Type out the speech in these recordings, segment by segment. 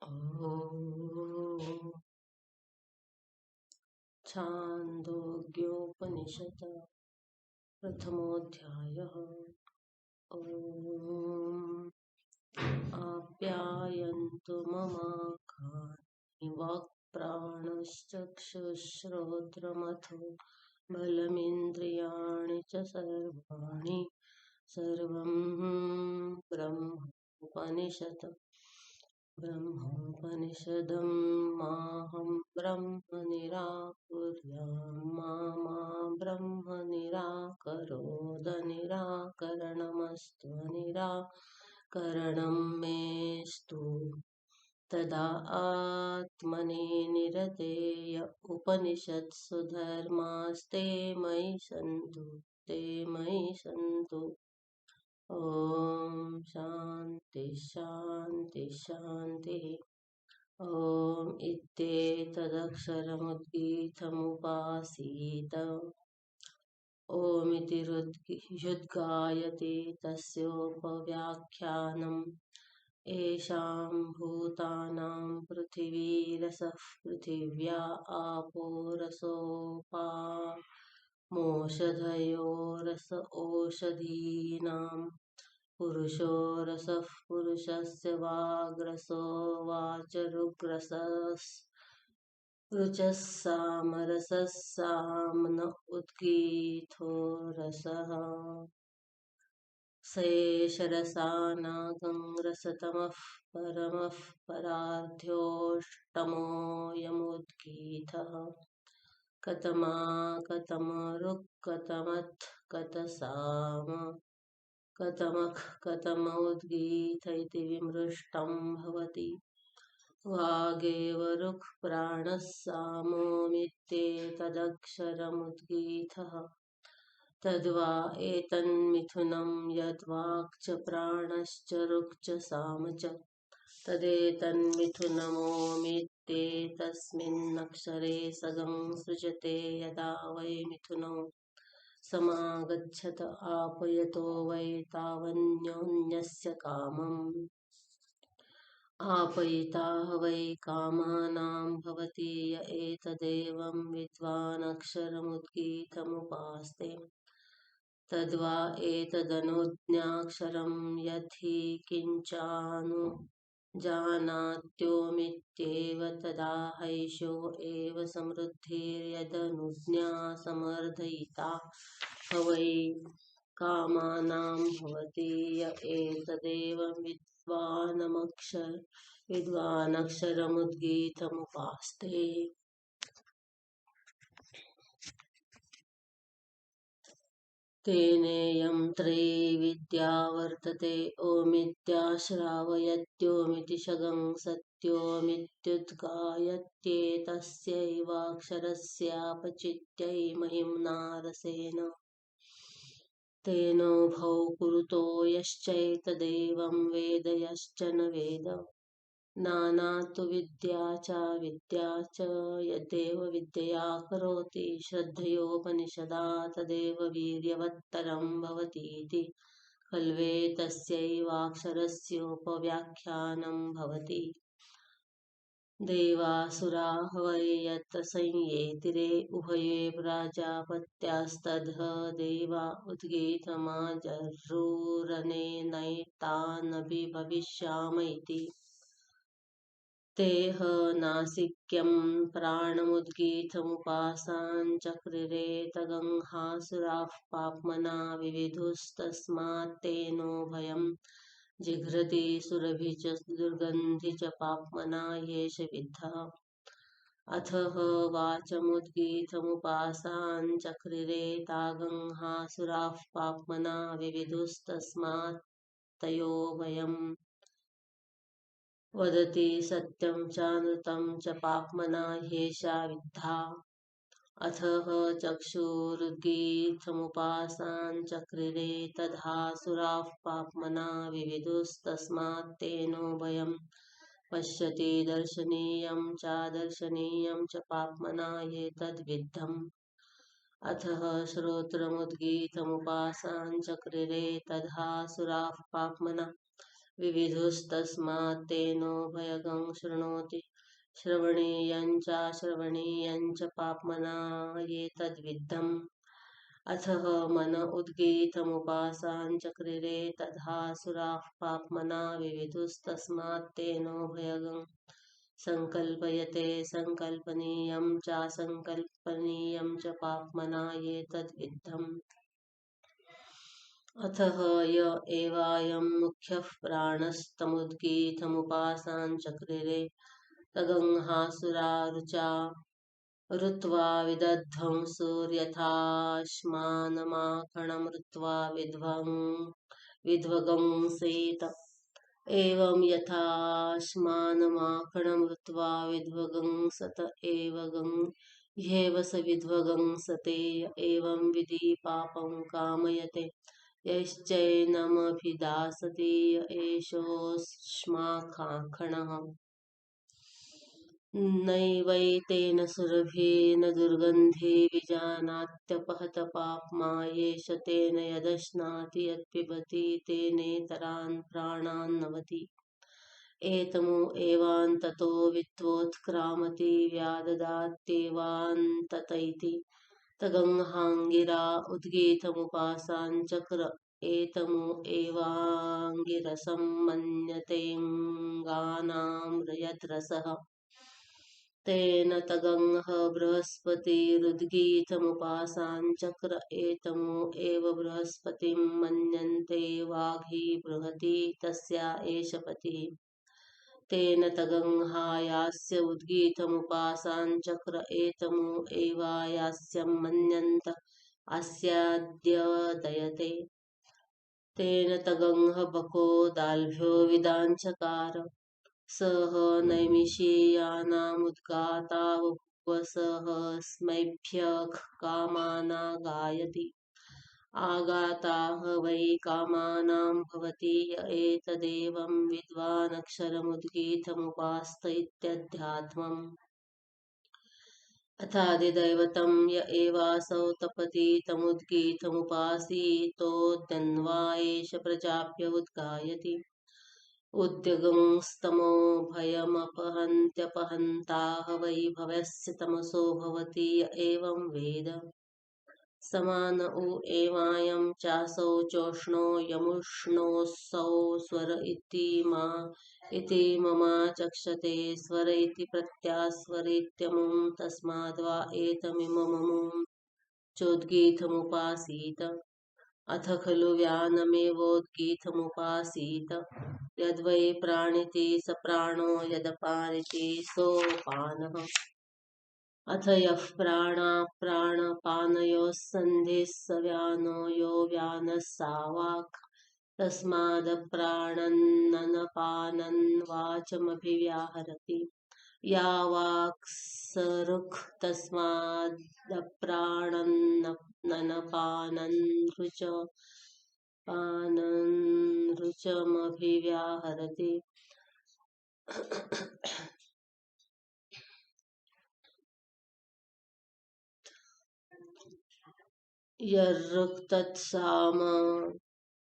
ॐ छान्दोग्योपनिषत् प्रथमोऽध्यायः। ॐ आप्यायन्तु ममाङ्गानि वाक्प्राणश्चक्षुश्रोत्रमथो बलमिन्द्रियाणि च सर्वाणि सर्वं ब्रह्मोपनिषत्। ब्रह्मोपनिषदं माहं ब्रह्म निराकुर्यां मा ब्रह्म निराकरोद निराकरणमस्तु निराकरणं मेस्तु तदा आत्मने निरतेय उपनिषत्सु धर्मास्ते मयि सन्तु ॐ शान्ति शान्ति शान्तिः। ॐ इत्येतदक्षरमुद्गीतमुपासीत ॐ इति हृद्गायते तस्योपव्याख्यानम् येषां भूतानां पृथिवीरसः पृथिव्या आपो रसोऽपामोषधयो रस ओषधीनां पुरुषो रसः पुरुषस्य वाग्रसो वाचरुग्रसः सामरसः साम्न उद्गीथो रसः सेष रसानागं रसतमः परमः परार्ध्योऽष्टमोऽयमुद्गीतः कतमा कतमरुक् कतमत् कतसाम कतमः कतमोद्गीथ इति विमृष्टं भवति। वागेव रुक् प्राणः सामोऽमित्येतदक्षरमुद्गीथः तद्वा एतन्मिथुनं यद्वाक् च प्राणश्च रुक् च साम च तदेतन्मिथुनमोमित्येतस्मिन्नक्षरे सगं सृजते यदा वै मिथुनो समागच्छत आपयतो वै तावन्योन्यस्य कामम् आपयिता वै कामानां भवति य एतदेवं विद्वानक्षरमुद्गीतमुपास्ते तद्वा एतदनुज्ञाक्षरं यद्धि किञ्चानुजानात्योमित्येव तदा हैषो एव समृद्धिर्यदनुज्ञा समर्थयिता वै कामानां भवति य एतदेवं विद्वानक्षरमुद्गीतमुपास्ते तेनेयं त्रैविद्या वर्तते ओमित्याश्रावयत्योमिति शगं सत्योमित्युद्गायत्येतस्यैवाक्षरस्यापचित्यै महिम्ना रसेन तेनोभौ कुरुतो यश्चैतदेवं वेद यश्च न वेद नानातु विद्या च यद्देव विद्यया करोति श्रद्धयोपनिषदा तदेव वीर्यवत्तरं भवतीति खल्वेतस्यैवाक्षरस्योपव्याख्यानं भवति। देवासुराः वै यत्र संयेतिरे उभये प्राजापत्यास्तद्ह देवा उद्गीतमाजह्रुरनेनैतानभिभविष्याम इति ते ह नासिक्यं प्राणमुद्गीतमुपासाञ्चक्रिरे तगंहासुराः पाप्मना विविधुस्तस्मात्तेनो भयं जिघ्रति सुरभि च दुर्गन्धि च पाप्मना येष विद्धः अथ ह वाचमुद्गीतमुपासाञ्चक्रिरे तागंहासुराः पाप्मना विविधुस्तस्मात्तयो भयम् वदति सत्यं चानृतं च पाप्मना ह्येषा विद्धा अथ ह चक्षुरुद्गीतमुपासाञ्चक्रिरे तद्हासुराः पाप्मना विविधुस्तस्मात्तेनो भयं पश्यति दर्शनीयं चादर्शनीयं च पाप्मना ये तद्विद्धम् अथ ह श्रोत्रमुद्गीतमुपासाञ्चक्रिरे तद्हासुराः पाप्मना विविधुस्तस्मात् तेनो भयगं शृणोति श्रवणीयं च पाप्मना ये तद्विद्धम् अथः मन उद्गीतमुपासाञ्चक्रिरे तथा सुराः पाप्मना विविधुस्तस्मात् तेनो भयगं संकल्पयते संकल्पनीयं च पाप्मना ये तद्विद्धम् अथः य एवायं मुख्यः प्राणस्तमुद्गीतमुपासाञ्चक्रिरे तगंहासुरा रुचा ऋत्वा विदध्वं सूर्यथाश्मानमाखणं ऋत्वा विध्वगंसेत एवं यथाश्मानमाखणं ऋत्वा विध्वगंसत ह्येव स विध्वगंसते एवं विधि पापं कामयते यश्चैनमभिदासति य एषोऽस्माखाखणः नैवैतेन सुरभिर्न दुर्गन्धे विजानात्यपहत पाप्मा येष तेन यदश्नाति यत्पिबति तेनेतरान् प्राणान् नवति एतमु एवान्ततो वित्तोत्क्रामति व्याददात्येवान्ततैति तगंहाङ्गिरा उद्गीतमुपासाञ्चक्र एतमु एवाङ्गिरसं मन्यतेऽङ्गानां यद्रसः तेन तगंह बृहस्पतिरुद्गीतमुपासाञ्चक्र एतमु एव बृहस्पतिं मन्यन्ते वाघी बृहति तस्या एष पतिः तेन तगंहायास्य उद्गीतमुपासाञ्चक्र एतमु एवायास्यं मन्यन्त अस्याद्यदयते तेन तगंह बको दाल्भ्यो विदाञ्चकार सह नैमिषीयानामुद्गाता बभूव सह स्मैभ्यः कामानागायति आगाताः वै कामानां भवति य एतदेवं विद्वानक्षरमुद्गीतमुपास्त इत्यध्यात्मम् अथादिदैवतं य एवासौ तपति तमुद्गीतमुपासीतोऽद्यन्वा एष प्रजाप्य उद्गायति उद्यगंस्तमो भयमपहन्त्यपहन्ताः वै भवस्य तमसो भवति य एवं वेद समान उ एवायं चासौ चोष्णो यमुष्णोऽसौ स्वर इति ममा चक्षते स्वर इति प्रत्यास्वरेत्यमुं तस्माद्वा एतमिममुं चोद्गीतमुपासीत अथ खलु व्यानमेवोद्गीतमुपासीत यद्वै प्राणिति स प्राणो यदपानिति सोपानः अथ यः प्राणापानयोः सन्धिः स व्यानो यो व्यानः सा वाक् तस्मादप्राणन्ननपानन् वाचमभिव्याहरति या वाक् स ऋक् तस्मादप्राणन्ननपानन् ऋचमभिव्याहरति यर्ऋक् तत्साम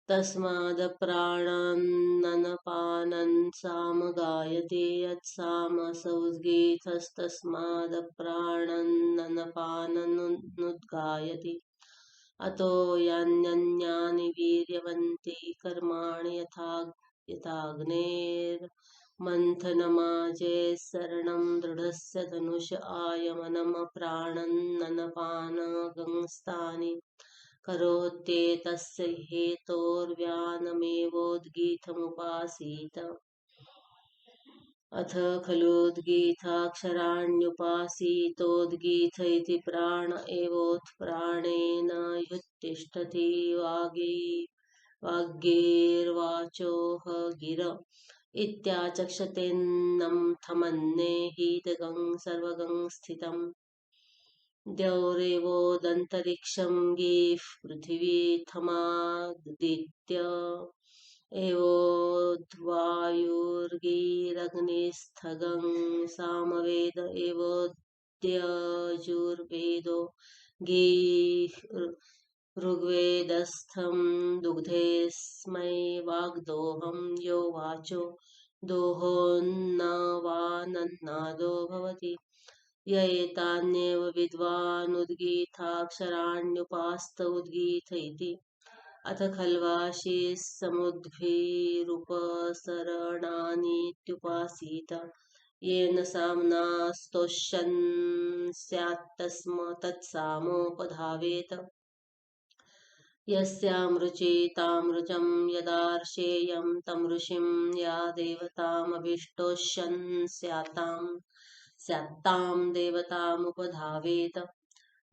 तस्मादप्राणान्ननपानन् साम गायते यत्साम स उद्गीतस्तस्मादप्राणन्ननपाननुद्गायति अतो यान्यन्यानि वीर्यवन्ति कर्माणि यथाग्नेर्मन्थनमाजेस्सरणं दृढस्य धनुष आयमनमप्राणन्ननपानगंस्तानि करोत्येतस्य हेतोर्व्यानमेवोद्गीतमुपासीत अथ खलुद्गीताक्षराण्युपासीतोद्गीत इति प्राण एवोत्प्राणेन ह्युत्तिष्ठति वाग्गीर्वाचोह गिर इत्याचक्षतेन्नं थमन्ने हीतगं सर्वगं स्थितम् द्यौरेवोदन्तरिक्षं गीः पृथिवी थमादित्य एवोद्वायुर्गीरग्निस्थगं सामवेद एवोद्यजुर्वेदो ऋग्वेदस्थं दुग्धेऽस्मै वाग्दोहं यो वाचो दोहोन्न वा नन्नादो भवति य एतान्येव विद्वान् उद्गीथाक्षराण्युपास्त उद्गीथ इति अथ खल्वाशीः समुद्भिरुपसरणानीत्युपासीत येन साम्नास्तोष्यन् तत्सामोपधावेत यस्यामृचे तामृचं यदार्षेयं तं ऋषिं या देवतामभीष्टोष्यन् स्यात्तां देवतामुपधावेत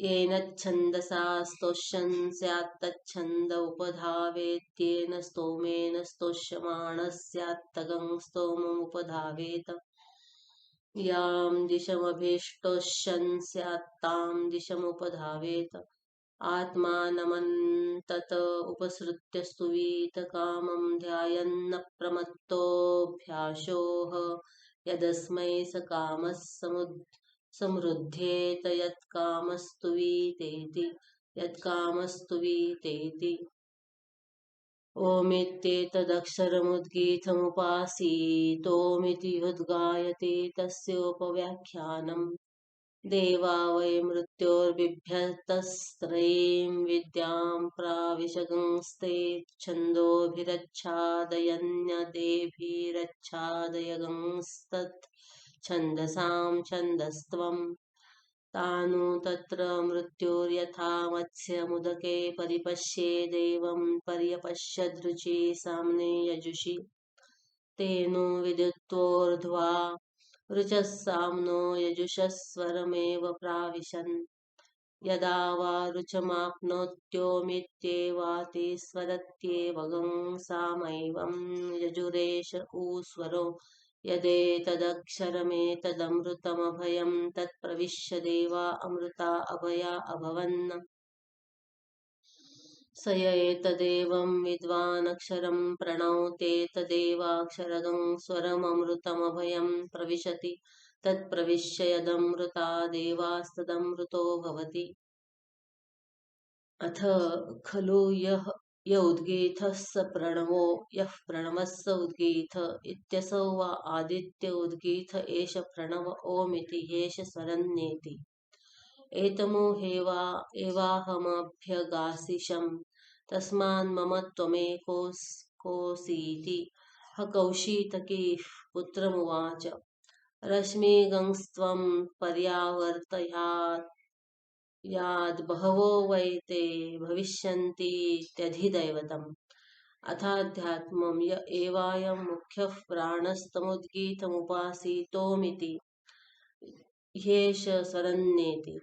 येन छन्दसा स्तोष्यन् स्यात् तच्छन्द उपधावेत्येन स्तोमेन स्तोष्यमाणः स्यात्तगं स्तोममुपधावेत यां दिशमभीष्टोष्यन् स्यात्तां दिशमुपधावेत आत्मानमन्तत उपसृत्य स्तुवीत कामं ध्यायन्न प्रमत्तोऽभ्यासोह यदस्मै स कामः समृद्धेत यत्कामस्तुवीतेति ओमित्येतदक्षरमुद्गीतमुपासीतोमिति युद्गायते तस्योपव्याख्यानम् देवा वै मृत्योर्बिभ्यतस्त्रयीं विद्यां प्राविशगंस्ते छन्दोभिरच्छादयन्यदेभिरच्छादयगंस्तच्छन्दसां छन्दस्त्वं तानु तत्र मृत्युर्यथा मत्स्यमुदके परिपश्येदेवं पर्यपश्यदृचि साम्ने यजुषि तेनु विदित्वोर्ध्वा ऋचः साम्नो यजुषस्वरमेव प्राविशन् यदा वा ऋचमाप्नोत्योमित्येवाति स्वरत्येवगं सामैवं यजुरेष ऊस्वरो यदेतदक्षरमेतदमृतमभयं तत्प्रविश्य देवा अमृता अभया अभवन् स य एतदेवं विद्वानक्षरं प्रणौतेतदेवाक्षरगं स्वरममृतमभयं प्रविशति तत्प्रविश्य यदमृता देवास्तदमृतो भवति अथ खलु य उद्गीथः स प्रणवो यः प्रणवः स उद्गीथ इत्यसौ वा आदित्य उद्गीथ एष प्रणव ओमिति ह्येष स्वरन्नेति एतमो एवाहमभ्यगासिषं तस्मान्मम त्वमेकोऽसीति ह कौशीतकीः पुत्रमुवाच रश्मिगंस्त्वं पर्यावर्तयाद्बहवो वै ते भविष्यन्तीत्यधिदैवतम् अथाध्यात्मं य एवायं मुख्यः प्राणस्तमुद्गीतमुपासीतोमिति ह्येष स्वरन्नेति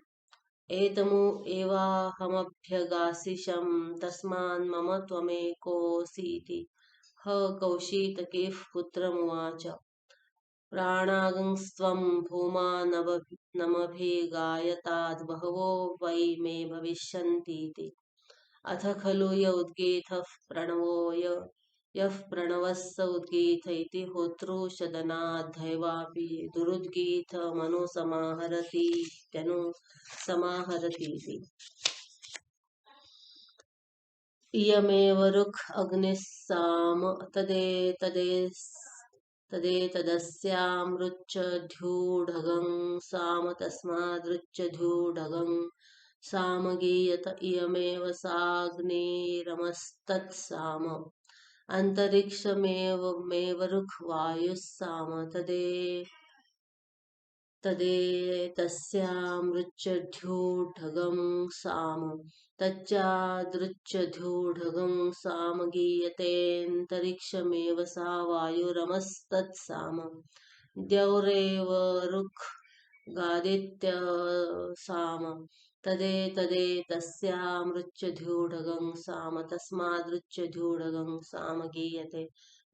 एतमु एवाहमभ्यगासिषं तस्मान्मम त्वमेकोऽसीति ह कौशीतकीः पुत्रमुवाच प्राणागंस्त्वं भूमानमभिगायताद्बहवो वै मे भविष्यन्तीति अथ खलु य उद्गीथः प्रणवो यः प्रणवः स उद्गीथ इति होतृशदनाद्धैवापि दुरुद्गीथमनुसमाहरतीत्यनुसमाहरतीति इयमेव ऋक् अग्निः साम तदेतदस्यामृच्छध्यूढगं साम तस्मादृच्छध्यूढगं साम गीयत इयमेव साग्निरमस्तत्साम अन्तरिक्षमेव ऋक् वायुः साम तदेतस्यामृच्छध्यूढगं साम तच्चादृच्छध्यूढगं साम गीयतेऽन्तरिक्षमेव सा वायुरमस्तत्साम द्यौरेव ऋक् गादित्यसाम तदेतस्यामृच्छध्यूढगं साम तस्मादृच्छध्यूढगं साम गीयते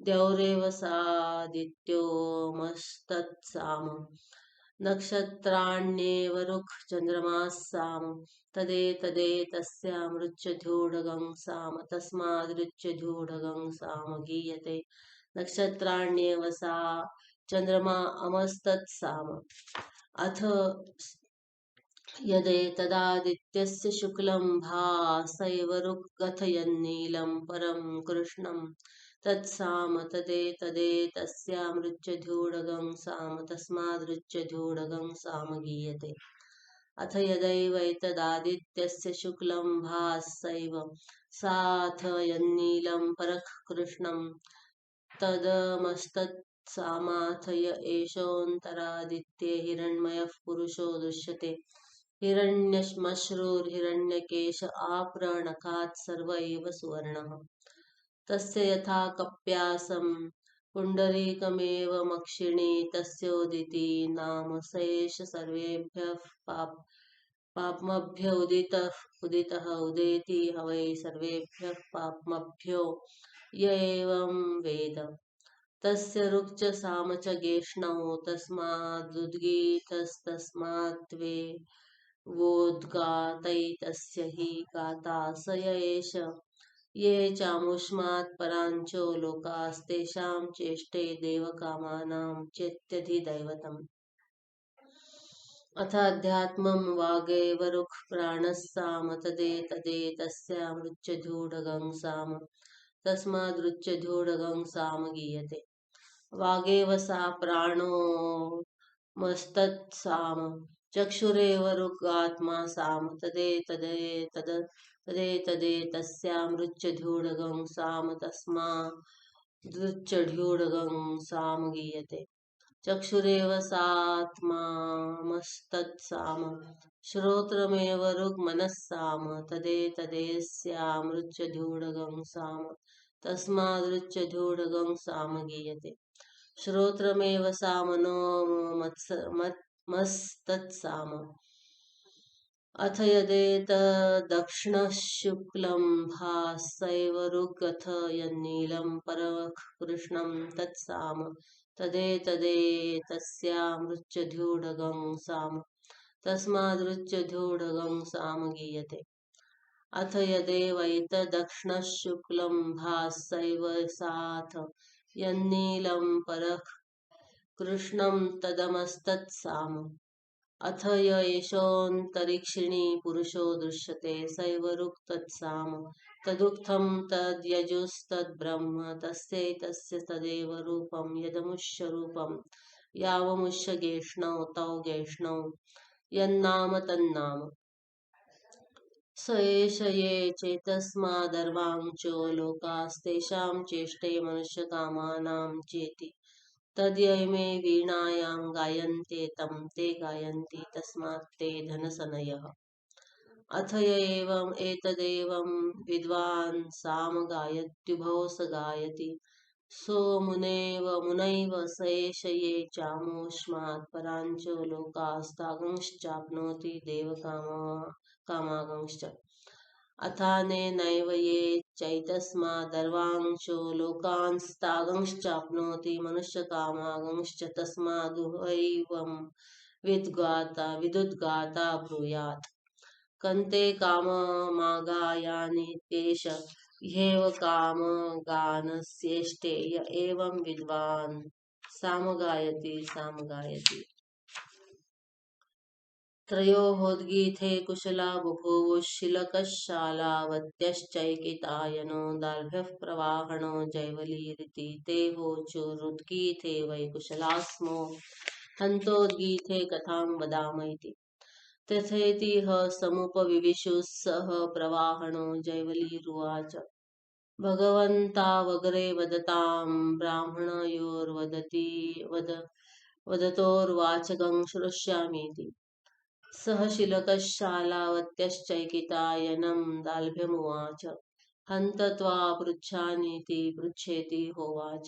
द्यौरेव सादित्योमस्तत्साम नक्षत्राण्येव ऋक् चन्द्रमाः साम तदेतस्यामृच्छध्यूढगं साम तस्मादृच्छध्यूढगं साम गीयते नक्षत्राण्येव सा चन्द्रमा अमस्तत्साम अथ यदेतदादित्यस्य शुक्लं भासैव ऋक्कथयन्नीलं परं कृष्णं तत्साम तदेतदेतस्यामृच्छधूडगं साम तस्मादृच्छधूडगं साम गीयते। अथ यदैवैतदादित्यस्य शुक्लं भासैव साथ यन्नीलं परः कृष्णं तदमस्तत्सामाथय एषोऽन्तरादित्ये हिरण्मयः पुरुषो दृश्यते। हिरण्यश्मश्रुर्हिरण्यकेश आप्रणखात् सर्व एव सुवर्णः तस्य यथा कप्यासं पुण्डरीकमेव मक्षिणी तस्योदिती नाम स एष सर्वेभ्यः पाप्मभ्य उदितः उदेति ह वै सर्वेभ्यः पाप्मभ्यो य एवं वेद तस्य ऋक् च साम च गेष्णौ तस्मादुद्गीतस्तस्मात्त्वे वोद्गातैतस्य हि गाता स य एष ये चामुष्मात् पराञ्चो लोकास्तेषां चेष्टे देवकामानां चेत्यधिदैवतम्। अथ अध्यात्मं वागेव ऋक् प्राणः साम तदेतदेतस्यामृच्छधूढगं साम तस्मादृच्छधूढगं साम गीयते। वागेव सा प्राणो मस्तत्साम चक्षुरेव ऋगात्मा साम तदेतदेतस्यामृच्छधूढगं साम तस्मादृच्छधूढगं साम गीयते। चक्षुरेव सात्मामस्तत्साम श्रोत्रमेव ऋग्मनः साम तदेतदेस्यामृच्छधूढगं साम तस्मादृच्छधूढगं साम गीयते। श्रोत्रमेव सामनो मस्तत्साम अथ यदेतदक्षिणः शुक्लं भासैव ऋगथ यन्नीलं परः कृष्णं तत्साम तदेतदेतस्यामृच्छधूढगं साम तस्मादृच्छधूढगं साम गीयते। अथ यदेवैतदक्षिणः शुक्लं भासैव साथ यन्नीलं परः कृष्णं तदमस्तत्साम अथ य एषोऽन्तरिक्षिणी पुरुषो दृश्यते सैव ऋक् तत्साम तदुक्थं तद्यजुस्तद्ब्रह्म तस्यैतस्य तदेव रूपं यदमुष्य रूपं यावमुष्य गेष्णौ तौ गेष्णौ यन्नाम तन्नाम स एष ये चेतस्मादर्वाञ्चो लोकास्तेषां चेष्टे मनुष्यकामानां चेति तद्यैमे वीणायां गायन्ते तं ते गायन्ति तस्मात् ते धनसनयः। अथ य एवम् एतदेवं विद्वान् साम गायत्युभौ स गायति सो मुनैव स एष ये चामूष्मात् पराञ्चो लोकास्तागंश्चाप्नोति देवकामागंश्च अथानेनैव ये चैतस्मादर्वांशो लोकांस्तागंश्चाप्नोति मनुष्यकामागंश्च तस्मादुभैवं विदुद्गाता ब्रूयात् कन्ते काममागायानीत्येष ह्येव कामगानस्येष्टे य एवं विद्वान् सामगायति सामगायति। त्रयोहोद्गीथे कुशला बुभुवुश्शिलकशालावत्यश्चैकितायनो दार्ढ्यः प्रवाहणो जैवलीरिति ते होचुरुद्गीथे वै कुशलास्मो हन्तोद्गीथे कथां वदाम इति तथेति ह समुपविविशुः सह प्रवाहणो जैवलीरुवाच भगवन्तावग्रे वदतां वदतोर्वाचकं श्रोष्यामीति सह शिलकशालावत्यश्चैकितायनं दाल्भ्यमुवाच हन्त त्वा पृच्छानीति पृच्छेति होवाच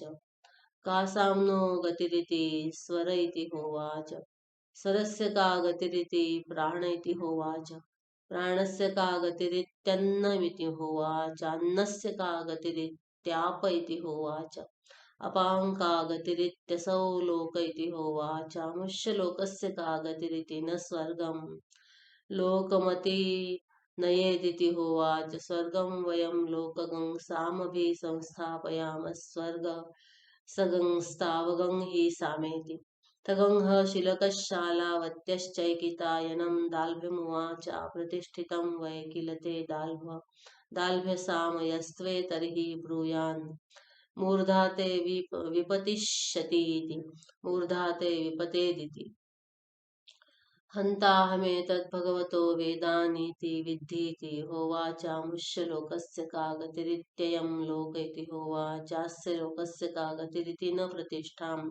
का साम्नो गतिरिति स्वर इति होवाच स्वरस्य का गतिरिति प्राण इति होवाच प्राणस्य का गतिरित्यन्नमिति होवाच अन्नस्य का गतिरित्याप इति होवाच अपां का गतिरित्यसौ लोक इति होवाचामुष्य लोकस्य का गतिरिति न स्वर्गं लोकमति नयेदिति होवाच स्वर्गं वयं लोकगं सामभि संस्थापयामः स्वर्ग सगंस्तावगं हि सामेति तगंह शिलकशालावत्यश्चैकितायनं दाल्भ्यमुवाच प्रतिष्ठितं वै किल ते दाल्भ्यसामयस्त्वे तर्हि ब्रूयान् मूर्धा ते विपतिष्यतीति मूर्धा ते विपतेदिति हन्ताहमेतद्भगवतो वेदानीति विद्धीति होवाचामुष्य लोकस्य का गतिरित्ययं लोक इति होवाचास्य लोकस्य का गतिरिति न प्रतिष्ठां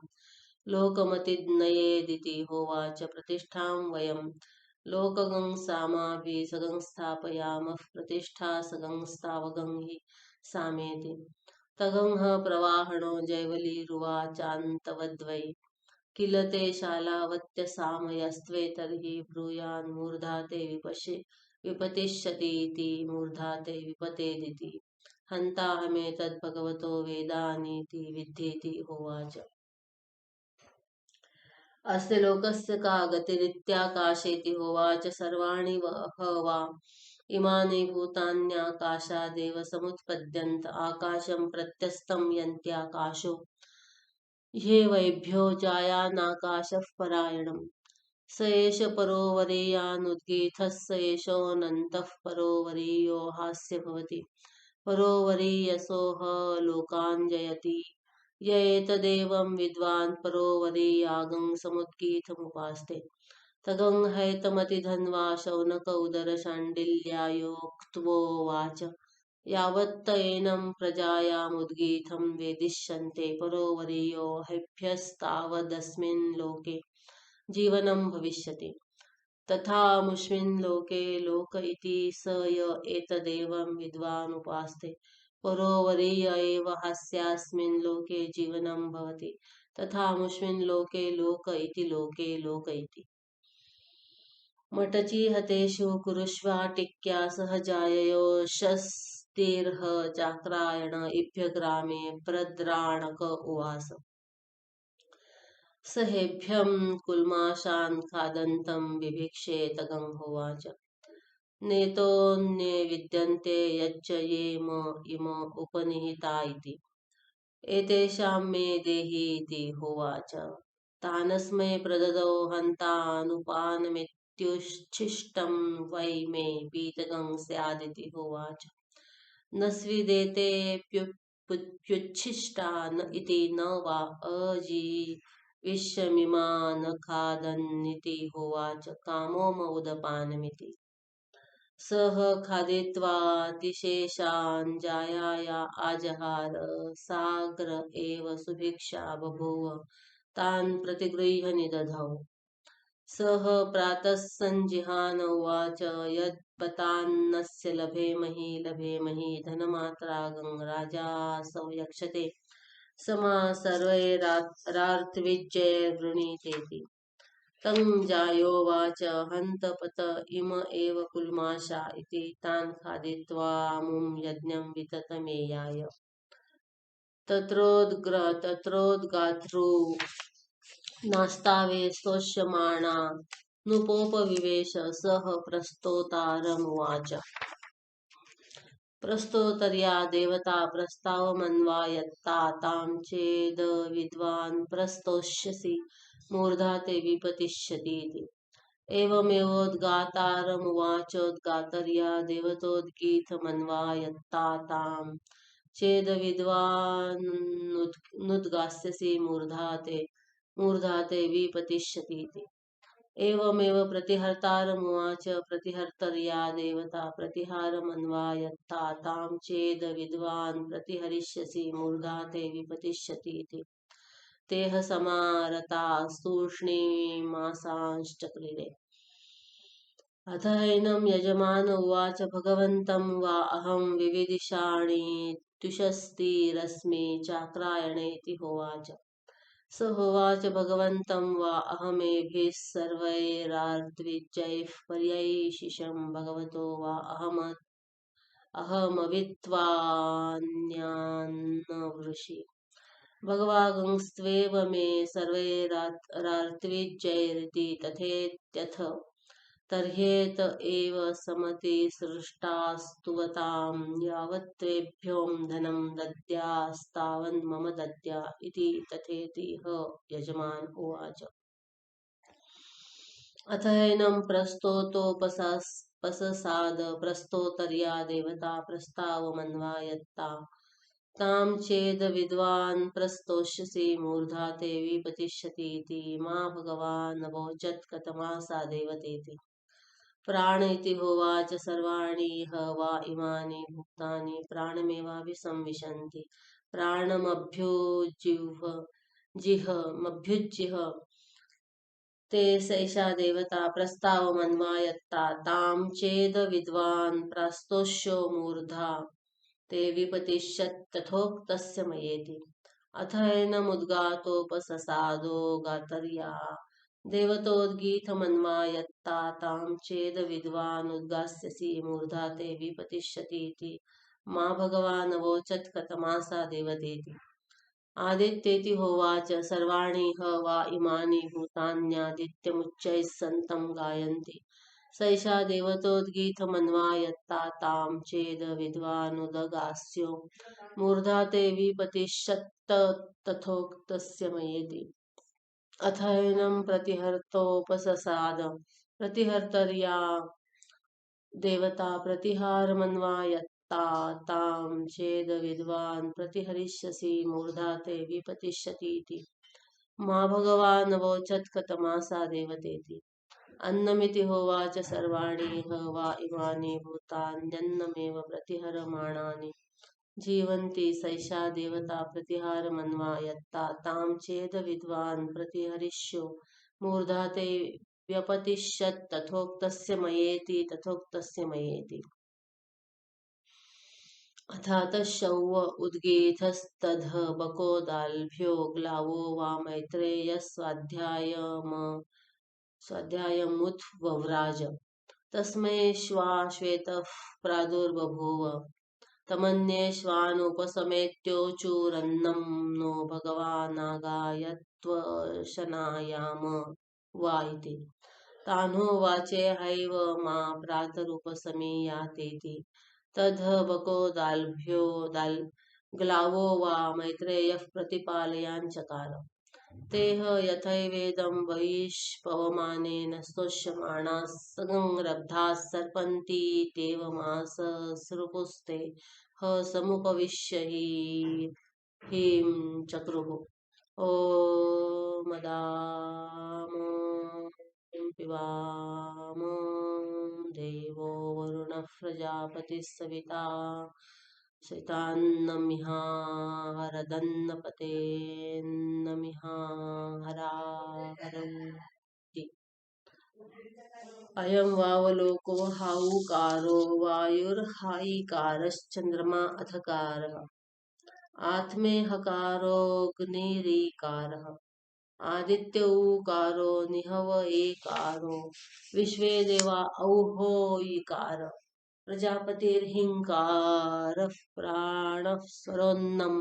लोकमतिर्नयेदिति होवाच प्रतिष्ठां वयं लोकगं सामाभिः सगं स्थापयामः प्रतिष्ठा सगं स्थावगं हि सामेति तगंह प्रवाहणो जैवलीरुवाचान्तवद्वै किल ते शालावत्यसामयस्त्वे तर्हि ब्रूयान् मूर्धा ते विपतिष्यतीति मूर्धा ते विपतेदिति हन्ताहमेतद्भगवतो वेदानीति विद्धीति होवाच अस्य लोकस्य का गतिरित्याकाशेति होवाच सर्वाणि वा इमानि भूतान्याकाशादेव समुत्पद्यन्त आकाशं प्रत्यस्तं यन्त्याकाशो ये वैभ्यो जायानाकाशः परायणम् स एष परो वरीयानुद्गीतः स एषोऽनन्तः परो वरीयो हास्य भवति परो वरीयसोह लोकान् जयति य एतदेवं विद्वान् परो वरीयागं समुद्गीतमुपास्ते तगं हैतमतिधन्वा शौनक उदरशाण्डिल्यायोक्त्वोवाच यावत्त एनं प्रजायामुद्गीतं वेदिष्यन्ते परो वरीयो हैभ्यस्तावदस्मिन् लोके जीवनं भविष्यति तथामुष्मिन् लोके लोक इति स य एतदेवं विद्वानुपास्ते परो वरीय एव हास्यास्मिन् लोके जीवनं भवति तथामुष्मिन् लोके लोक इति लोके लोक इति मटचिहतेषु कुरुष्वाटिक्या सहजाययोषस्तिर्ह चाक्रायण इभ्यग्रामे प्रद्राणक उवास सहेभ्यं कुल्माषान् खादन्तं बिभिक्षे तगं होवाच नेतोऽन्ये विद्यन्ते यच्च ये इम उपनिहिता इति एतेषां मे देहि इति होवाच तानस्मै प्रददौ हन्तानुपानमित्युच्छिष्टं वै मे पीतकं स्यादिति होवाच न स्विदेतेऽप्युच्छिष्टा इति न वा अजीविष्यमिमा न खादन्निति होवाच कामोम उदपानमिति सह खादित्वातिशेषान् जायाया आजहार साग्र एव सुभिक्षा बभूव तान् प्रतिगृह्य निदधौ सः प्रातः सञ्जिहान उवाच यद्बतान्नस्य लभेमहि धनमात्रागं राजासौ यक्षते समा सर्वैरार्तविजयवृणीतेति तं जायोवाच हन्तपत इम एव कुल्माषा इति तान् खादित्वा मुं यज्ञं विततमेयाय तत्रोद्गात्रू नास्तावे स्तोष्यमाणा नुपोपविवेश सह प्रस्तोतारमुवाच प्रस्तोतर्या देवता प्रस्तावमन्वायत्ता तां चेद विद्वान् प्रस्तोष्यसि मूर्धा ते विपतिष्यतीति एवमेवोद्गातारमुवाचोद्गातर्या देवतोद्गीतमन्वायत्ता तां चेद विद्वान्नुद्गास्यसि मूर्धा ते विपतिष्यतीति एवमेव प्रतिहर्तारमुवाच प्रतिहर्तर्या देवता प्रतिहारमन्वायत्ता तां चेद विद्वान् प्रतिहरिष्यसि मूर्धा ते विपतिष्यतीति तेह समारतास्तूष्णीमासांश्चक्रिरे अथ हैनं यजमान उवाच भगवन्तं वा अहं विविदिषाणीत्युषस्तिरस्मि चाक्रायणेति होवाच स होवाच भगवन्तं वा अहमेभिः सर्वैरार्द्विजैः पर्यैशिषं भगवतो वा अहमवित्वान्यान्नवृषि भगवागंस्त्वेव मे सर्वैरार्द्विजैरिति तथेत्यथ तर्ह्येत एव समतिसृष्टास्तुवतां यावत्त्वेभ्यों धनं दद्यास्तावन्मम दद्या इति तथेति ह यजमान उवाच। अथैनं प्रस्तोतोपससाद प्रस्तोतर्या देवता प्रस्तावमन्वायत्ता तां चेद विद्वान् प्रस्तोष्यसि मूर्धा ते विपतिष्यतीति मा भगवानवोचत् कथमासा देवतेति। प्राण इति होवाच सर्वाणि ह वा इमानि भूतानि प्राणमेवाभिसंविशन्ति प्राणमभ्युज्जिह्व जिह्मभ्युज्जिह ते सैषा देवता प्रस्तावमन्वायत्ता तां चेद विद्वान् प्रास्तोष्यो मूर्धा ते विपतिष्यत् तथोक्तस्य मयेति। अथैनमुद्गातोपससादो गातर्या देवतोद्गीतमन्वायत्ता तां चेद विद्वान् उद्गास्यसि मूर्धा ते विपतिष्यतीति मा भगवानवोचत् कथमासा देवतेति। आदित्येति होवाच सर्वाणि ह वा इमानि भूतान्यादित्यमुच्चैः सन्तं गायन्ति सैषा देवतोद्गीतमन्वायत्ता तां चेद विद्वानुदगास्यो मूर्धा ते विपतिष्यत्त तथोक्तस्य मयेति। अथैनं प्रतिहर्तोपससाद प्रतिहर्तर्या देवता प्रतिहारमन्वायत्ता तां चेद विद्वान् प्रतिहरिष्यसि मूर्धा ते विपतिष्यतीति मा भगवानवोचत् कथमासा देवतेति। अन्नमिति होवाच सर्वाणि ह वा इमानि भूतान्यन्नमेव प्रतिहरमाणानि जीवन्ति सैषा देवता प्रतिहारमन्वायत्ता तां चेद विद्वान् प्रतिहरिष्यो मूर्धा ते व्यपतिष्यत् तथोक्तस्य मयेति तथोक्तस्य मयेति। अथातशौव उद्गीतस्तद्ह बको दाल्भ्यो ग्लावो वा मैत्रेयः स्वाध्यायमुथ वव्राज तस्मै श्वेतः प्रादुर्बभूव तमन्येष्वानुपसमेत्योचूरन्नं नो भगवानागायत्वशनायाम वा इति तान्होवाचे हैव मा प्रातरुपसमीयातेति तद् बको ग्लावो वा मैत्रेयः प्रतिपालयाञ्चकार तेह यथैवेदं वैश्पवमानेन स्तोष्यमाणाः संरब्धाः सर्पन्तीत्येवमाससृपुस्ते ह समुपविश्य हीं चक्रुः ॐ मदाम पिबाम देवो वरुणः प्रजापतिः सविता शैतान्नमिहा हरदन्नपतेन्नमिहा हरा हरन्ति। अयं वावलोको हाहुकारो वायुर्हाईकारश्चन्द्रमा अथकारः आत्मेहकारोऽग्निरीकारः आदित्यौकारो निहव एकारो विश्वे देवा औहो ईकार प्रजापतिर्हिंकारः प्राणः स्वरोन्नम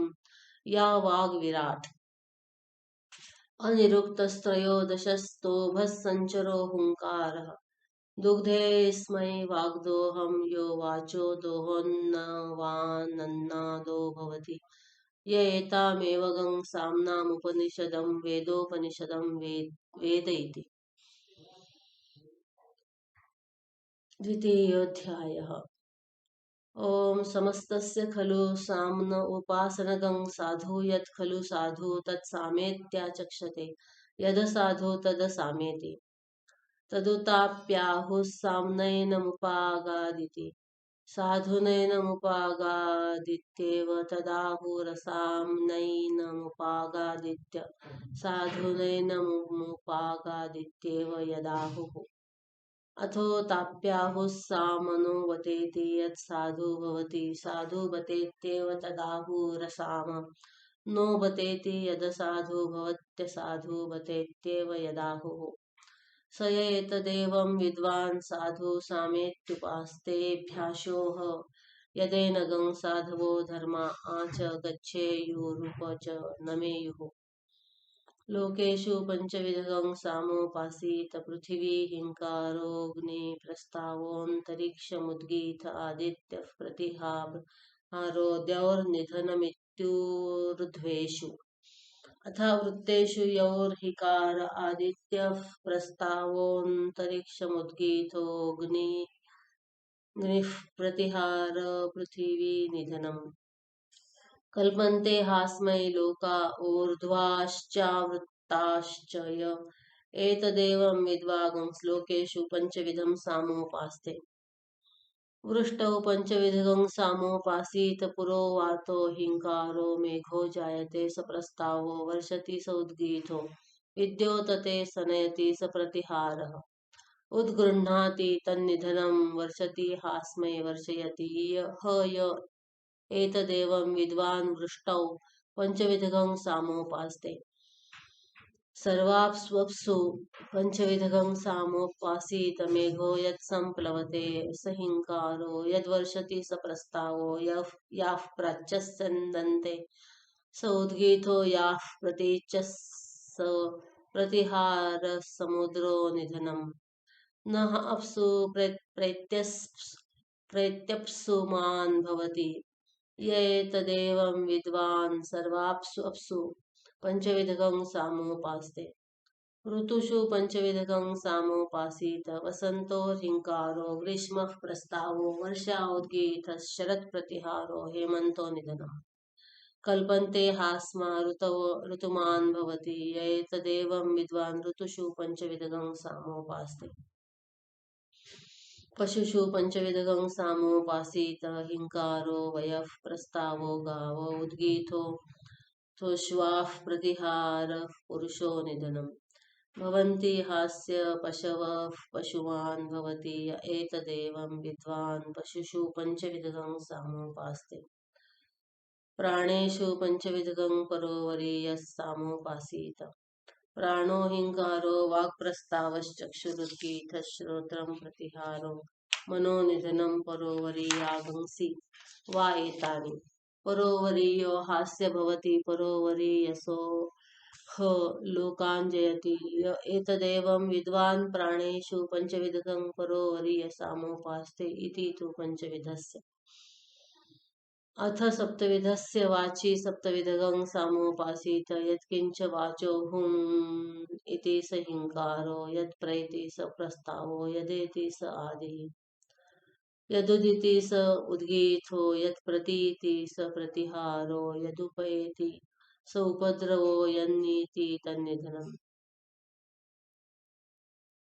या वाग्विराट् अनिरुक्तस्त्रयोदशस्तोभः सञ्चरो हुङ्कारः दुग्धेऽस्मै वाग्दोहं यो वाचो दोहोन्नवानन्नादो भवति य एतामेव गं साम्नामुपनिषदं वेदोपनिषदं वेद इति। द्वितीयोऽध्यायः। ॐ समस्तस्य खलु साम्न उपासनगं साधु यत् खलु साधु तत्सामेत्याचक्षते यद साधु तद सामेति तदुताप्याहुः साम्नैनमुपागादिति साधुनैनमुपागादित्येव तदाहुरसाम्नैनमुपागादित्य साधुनैनमुपागादित्येव यदाहुः अथो ताप्याहुः सामनो वतेति यत् साधु भवति साधु बतेत्येव तदाहुरसाम नो बतेति यद साधु भवत्यसाधु बतेत्येव यदाहुः स य एतदेवं विद्वान् साधु सामेत्युपास्तेऽभ्यासोह यदेनगं साधवो धर्मा आच गच्छेयुरुप च नमेयुः लोकेषु पञ्चविधगं सामोपासीत पृथिवी हिंकारोऽग्नि प्रस्तावोऽन्तरिक्षमुद्गीत आदित्यः प्रतिहारो द्यौर्निधनमित्युर्ध्वेषु अथ वृत्तेषु यौर्हिकार आदित्यः प्रस्तावोऽन्तरिक्षमुद्गीथोऽग्निः प्रतिहार पृथिवी निधनम् कल्पन्ते हास्मै लोका ऊर्ध्वाश्चावृत्ताश्च य एतदेवं विद्वागं श्लोकेषु पञ्चविधं सामोपास्ते वृष्टौ पञ्चविधं सामोपासीत पुरो वातो हिंकारो मेघो जायते स प्रस्तावो वर्षति स उद्गीथो विद्योतते स नयति स प्रतिहारः उद्गृह्णाति तन्निधनं वर्षति हास्मै वर्षयति ह य एतदेवं विद्वान् वृष्टौ पञ्चविधं सामोपास्ते सर्वाप्स्वप्सु पञ्चविधं सामोपासीत मेघो यत्सम्प्लवते स हिंकारो यद्वर्षति स प्रस्तावो याः प्राच्यस्यन्दन्ते स उद्गीथो याः प्रतीच्यः स प्रतिहारसमुद्रो निधनम् नः अप्सु प्रेत्यप्सुमान् भवति य एतदेवं विद्वान् सर्वाप्सु अप्सु पञ्चविधं सामोपास्ते ऋतुषु पञ्चविधं सामोपासीत वसन्तोर्हिंकारो ग्रीष्मः प्रस्तावो वर्षा उद्गीथः शरत्प्रतिहारो हेमन्तो निधनम् कल्पन्ते हास्मा ऋतुमान् भवति य एतदेवं विद्वान् ऋतुषु पञ्चविधं सामोपास्ते पशुषु पञ्चविधं सामोपासीत हिंकारो वयः प्रस्तावो गावो उद्गीथो श्वाः प्रतिहारः पुरुषो निधनम् भवन्ति हास्य पशवः पशुमान् भवति य एतदेवं विद्वान् पशुषु पञ्चविधं सामोपास्ते प्राणेषु पञ्चविधं परो वरीयः सामोपासीत प्राणो हिंकारो वाक्प्रस्तावश्चक्षुरुद्गीथः श्रोत्रं प्रतिहारो मनोनिधनं परो वरीयागंसि वा एतानि परो वरीयो हास्य भवति परो वरीयसो ह लोकान् जयति य एतदेवं विद्वान् प्राणेषु पञ्चविधं परो वरीयसामोपास्ते इति तु पञ्चविधस्य अथ सप्तविधस्य वाचि सप्तविधं सामोपासीत यत्किञ्च वाचो हुम् इति स हिंकारो यत्प्रैति स प्रस्तावो यदेति स आदिः यदुदिति स उद्गीथो यत्प्रतीति स प्रतिहारो यदुपैति स उपद्रवो यन्नीति तन्निधनम्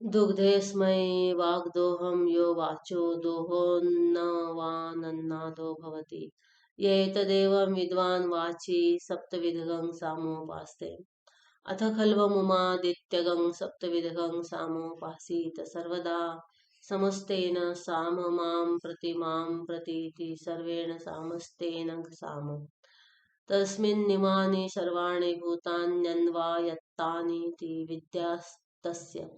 दुग्धेऽस्मै वाग्दोहं यो वाचो दोहोन्नवानन्नादो भवति य एतदेवं विद्वान् वाचि सप्तविधं सामोपास्ते अथ खल्वमुमादित्यगं सप्तविधं सामोपासीत सर्वदा समस्तेन साम मां प्रतिमां प्रतीति सर्वेण सामस्तेन साम तस्मिन्निमानि सर्वाणि भूतान्यन्वायत्तानीति विद्यास्तस्य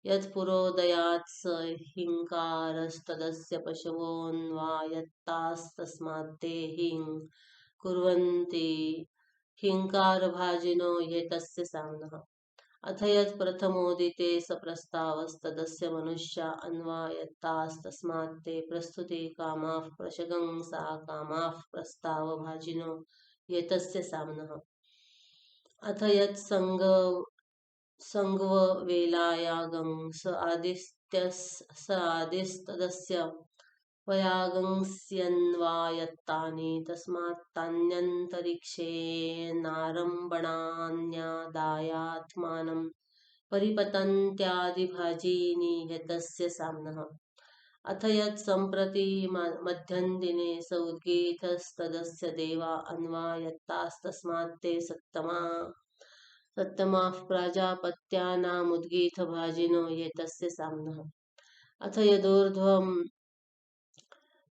यत्पुरोदयात् स हिंकारस्तदस्य पशवोऽन्वायत्तास्तस्मात्ते हिं कुर्वन्ति हिंकारभाजिनो ये तस्य साम्नः अथ यत् प्रथमोदिते स प्रस्तावस्तदस्य मनुष्या अन्वायत्तास्तस्मात्ते प्रस्तुति कामाः प्रशगंसा कामाः प्रस्तावभाजिनो ये तस्य साम्नः अथ यत् संगवेलायागं स आदिस्तदस्य वयागंस्यन्वायत्तानि तस्मात्तान्यन्तरिक्षेणारम्भणान्यादायात्मानं परिपतन्त्यादिभाजीनि यतस्य साम्नः अथ यत् सम्प्रति मध्यन्दिने स उद्गीथस्तदस्य देवा अन्वायत्तास्तस्मात्ते सत्तमाः प्राजापत्यानामुद्गीथभाजिनो ये तस्य साम्नः अथ यदूर्ध्वं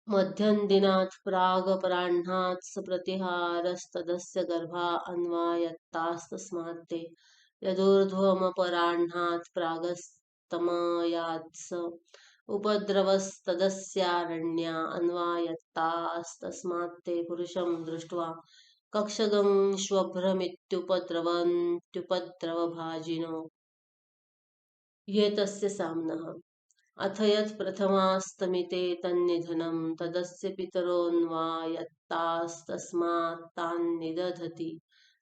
मध्यन्दिनात् प्रागपराह्नात् स प्रतिहारस्तदस्य गर्भा अन्वायत्तास्तस्मात्ते यदूर्ध्वमपराह्नात् प्रागस्तमयात् स उपद्रवस्तदस्यारण्या अन्वायत्तास्तस्मात्ते पुरुषं दृष्ट्वा कक्षगं श्वभ्रमित्युपद्रवन्त्युपद्रवभाजिनो ये तस्य साम्नः अथ यत् प्रथमास्तमिते तन्निधनं तदस्य पितरोऽन्वायत्तास्तस्मात्तान्निदधति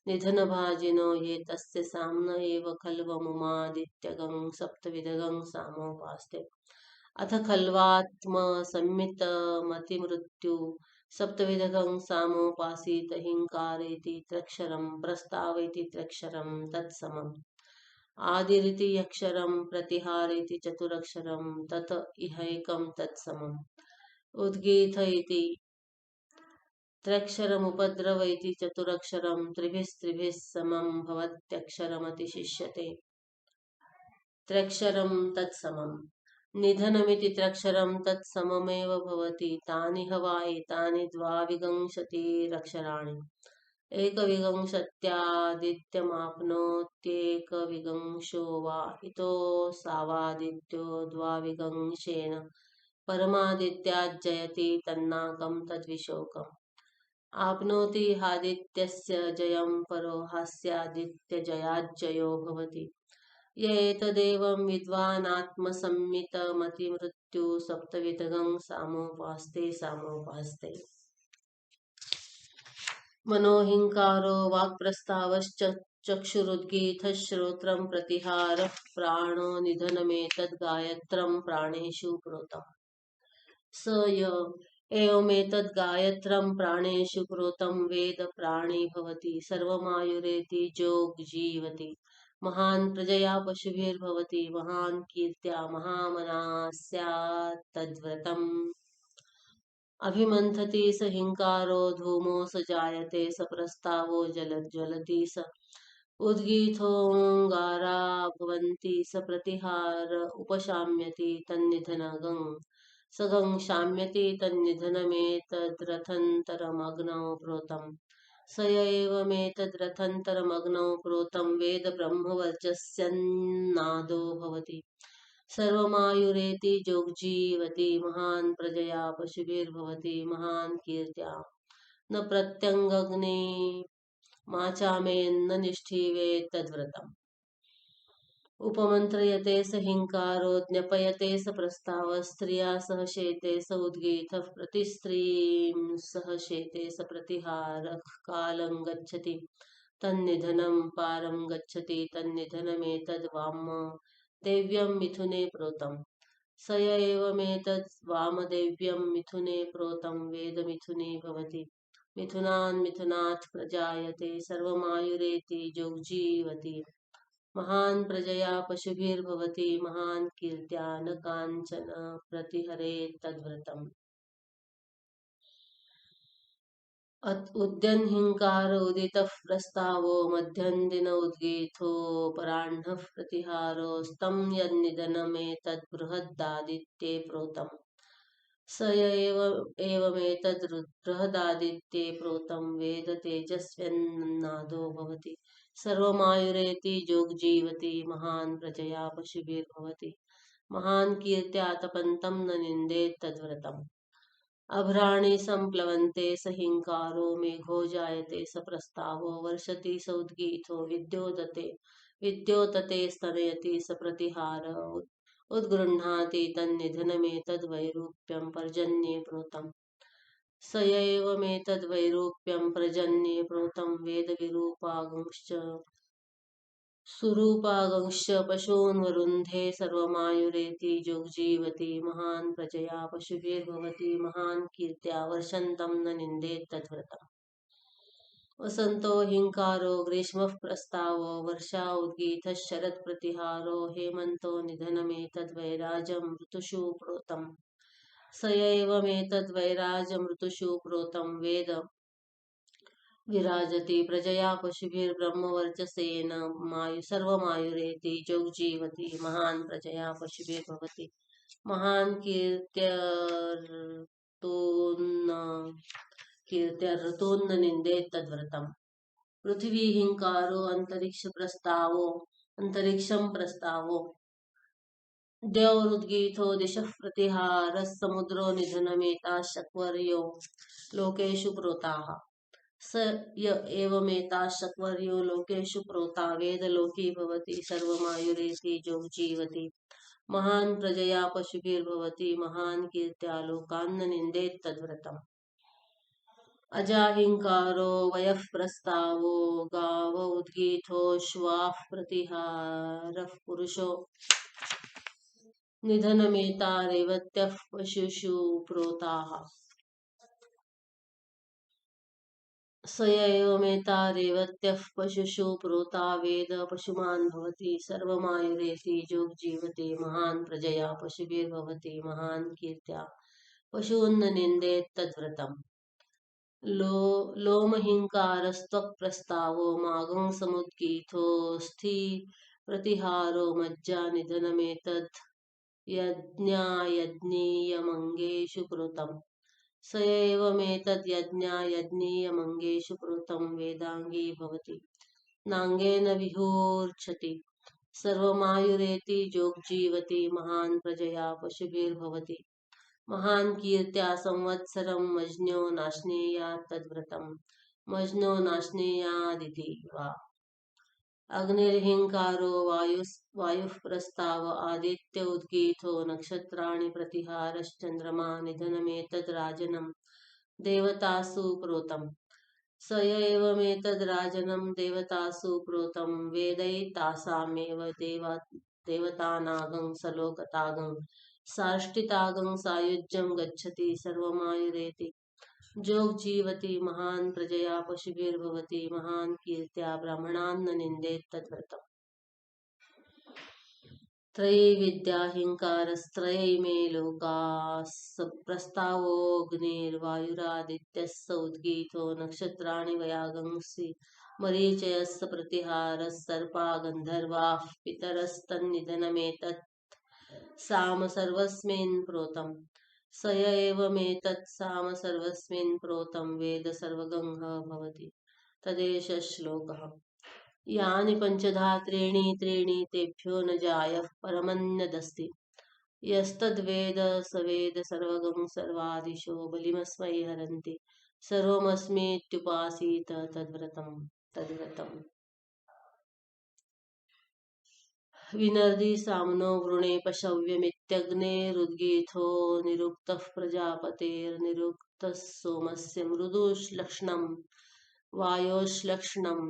निधनभाजिनो ये तस्य साम्न एव खल्वमुमादित्यगं सप्तविधगं सामोपास्ते अथ खल्वात्मसंमितमतिमृत्यु सप्तविधगं सामोपासीत हिंकारेति त्र्यक्षरं प्रस्तावयति त्र्यक्षरं तत्समम् आदिरिति यक्षरं प्रतिहारेति चतुरक्षरं तत इहैकं तत्समम् उद्गीत इति त्र्यक्षरमुपद्रव इति चतुरक्षरं त्रिभिस्त्रिभिः समं भवत्यक्षरमतिशिष्यते त्र्यक्षरं तत्समम् निधनमिति त्र्यक्षरं तत्सममेव भवति तानि ह वा एतानि द्वाविंशतिरक्षराणि एकविंशत्यादित्यमाप्नोत्येकविंशो वा इतो सावादित्यो द्वाविंशेन परमादित्याज्जयति तन्नाकं तद्विशोकम् आप्नोति हादित्यस्य जयं परो हास्यादित्यजयाज्जयो भवति य एतदेवं विद्वानात्मसम्मितमतिमृत्यु सप्तविधगं सामोपास्ते मनोहिंकारो वाक्प्रस्तावश्च चक्षुरुद्गीतः श्रोत्रं प्रतिहारः प्राणो निधनमेतद्गायत्रं प्राणेषु प्रोतम् स य एवमेतद् गायत्रं प्राणेषु प्रोतं वेद प्राणी भवति सर्वमायुरेति जोग्जीवति महान् प्रजया पशुभिर्भवति महान् कीर्त्या महामना स्यात् तद्व्रतम् अभिमन्थति स हिंकारो धूमो स जायते स प्रस्तावो ज्वलति स उद्गीथोऽङ्गारा भवन्ति स प्रतिहार उपशाम्यति तन्निधनगं सगं शाम्यति तन्निधनमेतद्रथन्तरमग्नौ प्रोतम् स य एवमेतद्रथन्तरमग्नौ प्रोतं वेद ब्रह्मवर्चस्यन्नादो भवति सर्वमायुरेति जोग्जीवति महान् प्रजया पशुभिर्भवति महान् कीर्त्या न प्रत्यङ्गग्ने माचामेन्न निष्ठीवेत् तद्व्रतम् उपमन्त्रयते स हिंकारो ज्ञपयते स प्रस्तावः स्त्रिया सह शेते स उद्गीतः प्रतिस्त्रीं सह शेते स प्रतिहारः कालं गच्छति तन्निधनं पारं गच्छति तन्निधनमेतद्वाम देव्यं मिथुने प्रोतम् स य एवमेतद् वामदेव्यं मिथुने प्रोतं वेदमिथुने भवति मिथुनान् मिथुनात् प्रजायते सर्वमायुरेति जोग्जीवति महान् प्रजया पशुभिर्भवति महान् कीर्त्या न काञ्चन प्रतिहरेत् तद्व्रतम् उद्यन्हिंकार उदितः प्रस्तावो मध्यन्दिन उद्गीथोऽपराह्नः प्रतिहारो स्तं यन्निधनमेतद्बृहदादित्ये प्रोतम् स य एवमेतद् बृहदादित्ये प्रोतं वेद तेजस्व्यन्नादो भवति सर्वमायुरेति जोग्जीवति महान् प्रजया पशुभिर्भवति महान् कीर्त्या तपन्तं न निन्देत् तद्व्रतम् अभ्राणि सम्प्लवन्ते स हिंकारो मेघो जायते स प्रस्तावो वर्षति स उद्गीथो विद्योतते स्तनयति स प्रतिहार उद्गृह्णाति तन्निधनमेतद्वैरूप्यं पर्जन्ये प्रोतम् स य एवमेतद्वैरूप्यं पर्जन्ये प्रोतं वेदविरूपागंश्च सुरूपागंश्च पशून् वरुन्धे सर्वमायुरेति जोग्जीवति महान् प्रजया पशुभिर्भवति महान् कीर्त्या वर्षन्तं न निन्देत् तद्व्रतम् वसन्तो हिंकारो ग्रीष्मः प्रस्तावो वर्षा उद्गीतः शरत्प्रतिहारो हेमन्तो निधनमेतद्वैराजं ऋतुषु प्रोतम् स य एवमेतद्वैराजं ऋतुषु प्रोतं वेद विराजति प्रजया पशुभिर्ब्रह्मवर्चसेन सर्वमायुरेति जोग्जीवति महान् प्रजया पशुभिर्भवति महान् कीर्त्यार्तोन्न निन्देत् तद्व्रतम् पृथ्वी हिंकारो अंतरिक्षं प्रस्तावो द्यौरुद्गीथो दिशः प्रतिहारः समुद्रो निधनमेताः शक्वर्यो लोकेषु प्रोताः स य एवमेताः शक्वर्यो लोकेषु प्रोता वेदलोकी भवति सर्वमायुरेति जोग्जीवति महान् प्रजया पशुभिर्भवति महान् कीर्त्या लोकान्न निन्देत् तद्व्रतम् अजाहिंकारो वयः प्रस्तावो गाव उद्गीथोऽश्वाः प्रतिहारः पुरुषो निधनमेता रेवत्यः पशुषु प्रोताः स एवमेता रेवत्यः पशुषु प्रोता वेद पशुमान् भवति सर्वमायुरेति जोग्जीवति महान् प्रजया पशुभिर्भवति महान् कीर्त्या पशून्न निन्देत् तद्व्रतम् लोमहिंकारस्त्वक्प्रस्तावो मागं समुद्गीथोऽस्थि प्रतिहारो मज्जा निधनमेतद् यज्ञायज्ञीयमङ्गेषु कृतम् स एवमेतद्यज्ञायज्ञीयमङ्गेषु कृतं वेदाङ्गी भवति नाङ्गेन विहूर्च्छति सर्वमायुरेति जोग्जीवति महान् प्रजया पशुभिर्भवति महान् कीर्त्या संवत्सरं मज्ञो नाश्नेयात् तद्व्रतं मज्ञो नाश्नेयादिति वा अग्निर्हिंकारो वायुः प्रस्ताव आदित्य उद्गीथो नक्षत्राणि प्रतिहारश्चन्द्रमा निधनमेतद् राजनं देवतासु प्रोतम् स एवमेतद् राजनं देवतासु प्रोतं वेदैतासामेव देवतानागं सलोकतागं साष्टितागं सायुज्यं गच्छति सर्वमायुरेति जोग्जीवति महान् प्रजया पशुभिर्भवति महान् कीर्त्या ब्राह्मणान् न निन्देत् तद्व्रतम् त्रयैविद्याहिंकारस्त्रयैमे लोकाः प्रस्तावोऽग्निर्वायुरादित्यः स उद्गीथो नक्षत्राणि वयागंसि मरीचयः प्रतिहारः सर्पा गन्धर्वाः पितरस्तन्निधनमेतत् साम सर्वस्मिन् प्रोतम् स एवमेतत् साम सर्वस्मिन् प्रोतं वेद सर्वगङ्ः भवति तदेष श्लोकः यानि पञ्चधा त्रीणि तेभ्यो न जायः परमन्यदस्ति यस्तद्वेद स वेद सर्वगं सर्वादिशो बलिमस्मै हरन्ति सर्वमस्मीत्युपासीत तद्व्रतम् विनर्दी साम्नो वृणे पशव्यमित्यग्नेरुद्गीथो निरुक्तः प्रजापतेर्निरुक्तः सोमस्य मृदुश्लक्ष्णं वायोश्लक्ष्णं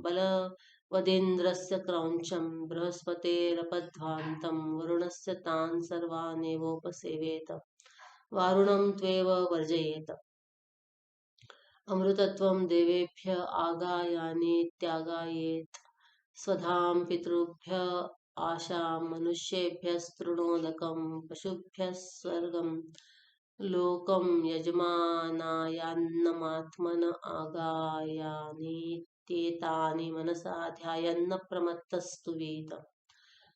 बलवदिन्द्रस्य क्रौञ्चं बृहस्पतेरपध्वान्तं वरुणस्य तान् सर्वानेवोपसेवेत वारुणं त्वेव वर्जयेत अमृतत्वं देवेभ्य आगायानीत्यागायेत् स्वधां पितृभ्य आशां मनुष्येभ्यस्तृणोदकं पशुभ्यः स्वर्गं लोकं यजमानायान्नमात्मन आगायानीत्येतानि मनसा ध्यायन्न प्रमत्तस्तुवीत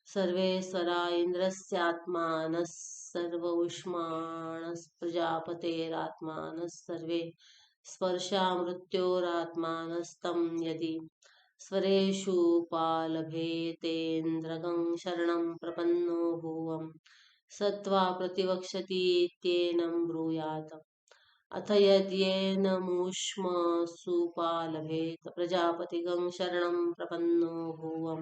सर्वेश्वरा इन्द्रस्यात्मानः सर्वौष्माणः प्रजापतेरात्मानः सर्वे स्पर्शा मृत्योरात्मानस्तं यदि स्वरेषु पालभेतेन्द्रगं शरणं प्रपन्नो भुवं सत्वा प्रतिवक्षतीत्येनं ब्रूयात् अथ यद्येनमूष्मसुपालभेत प्रजापतिगं शरणं प्रपन्नो भुवं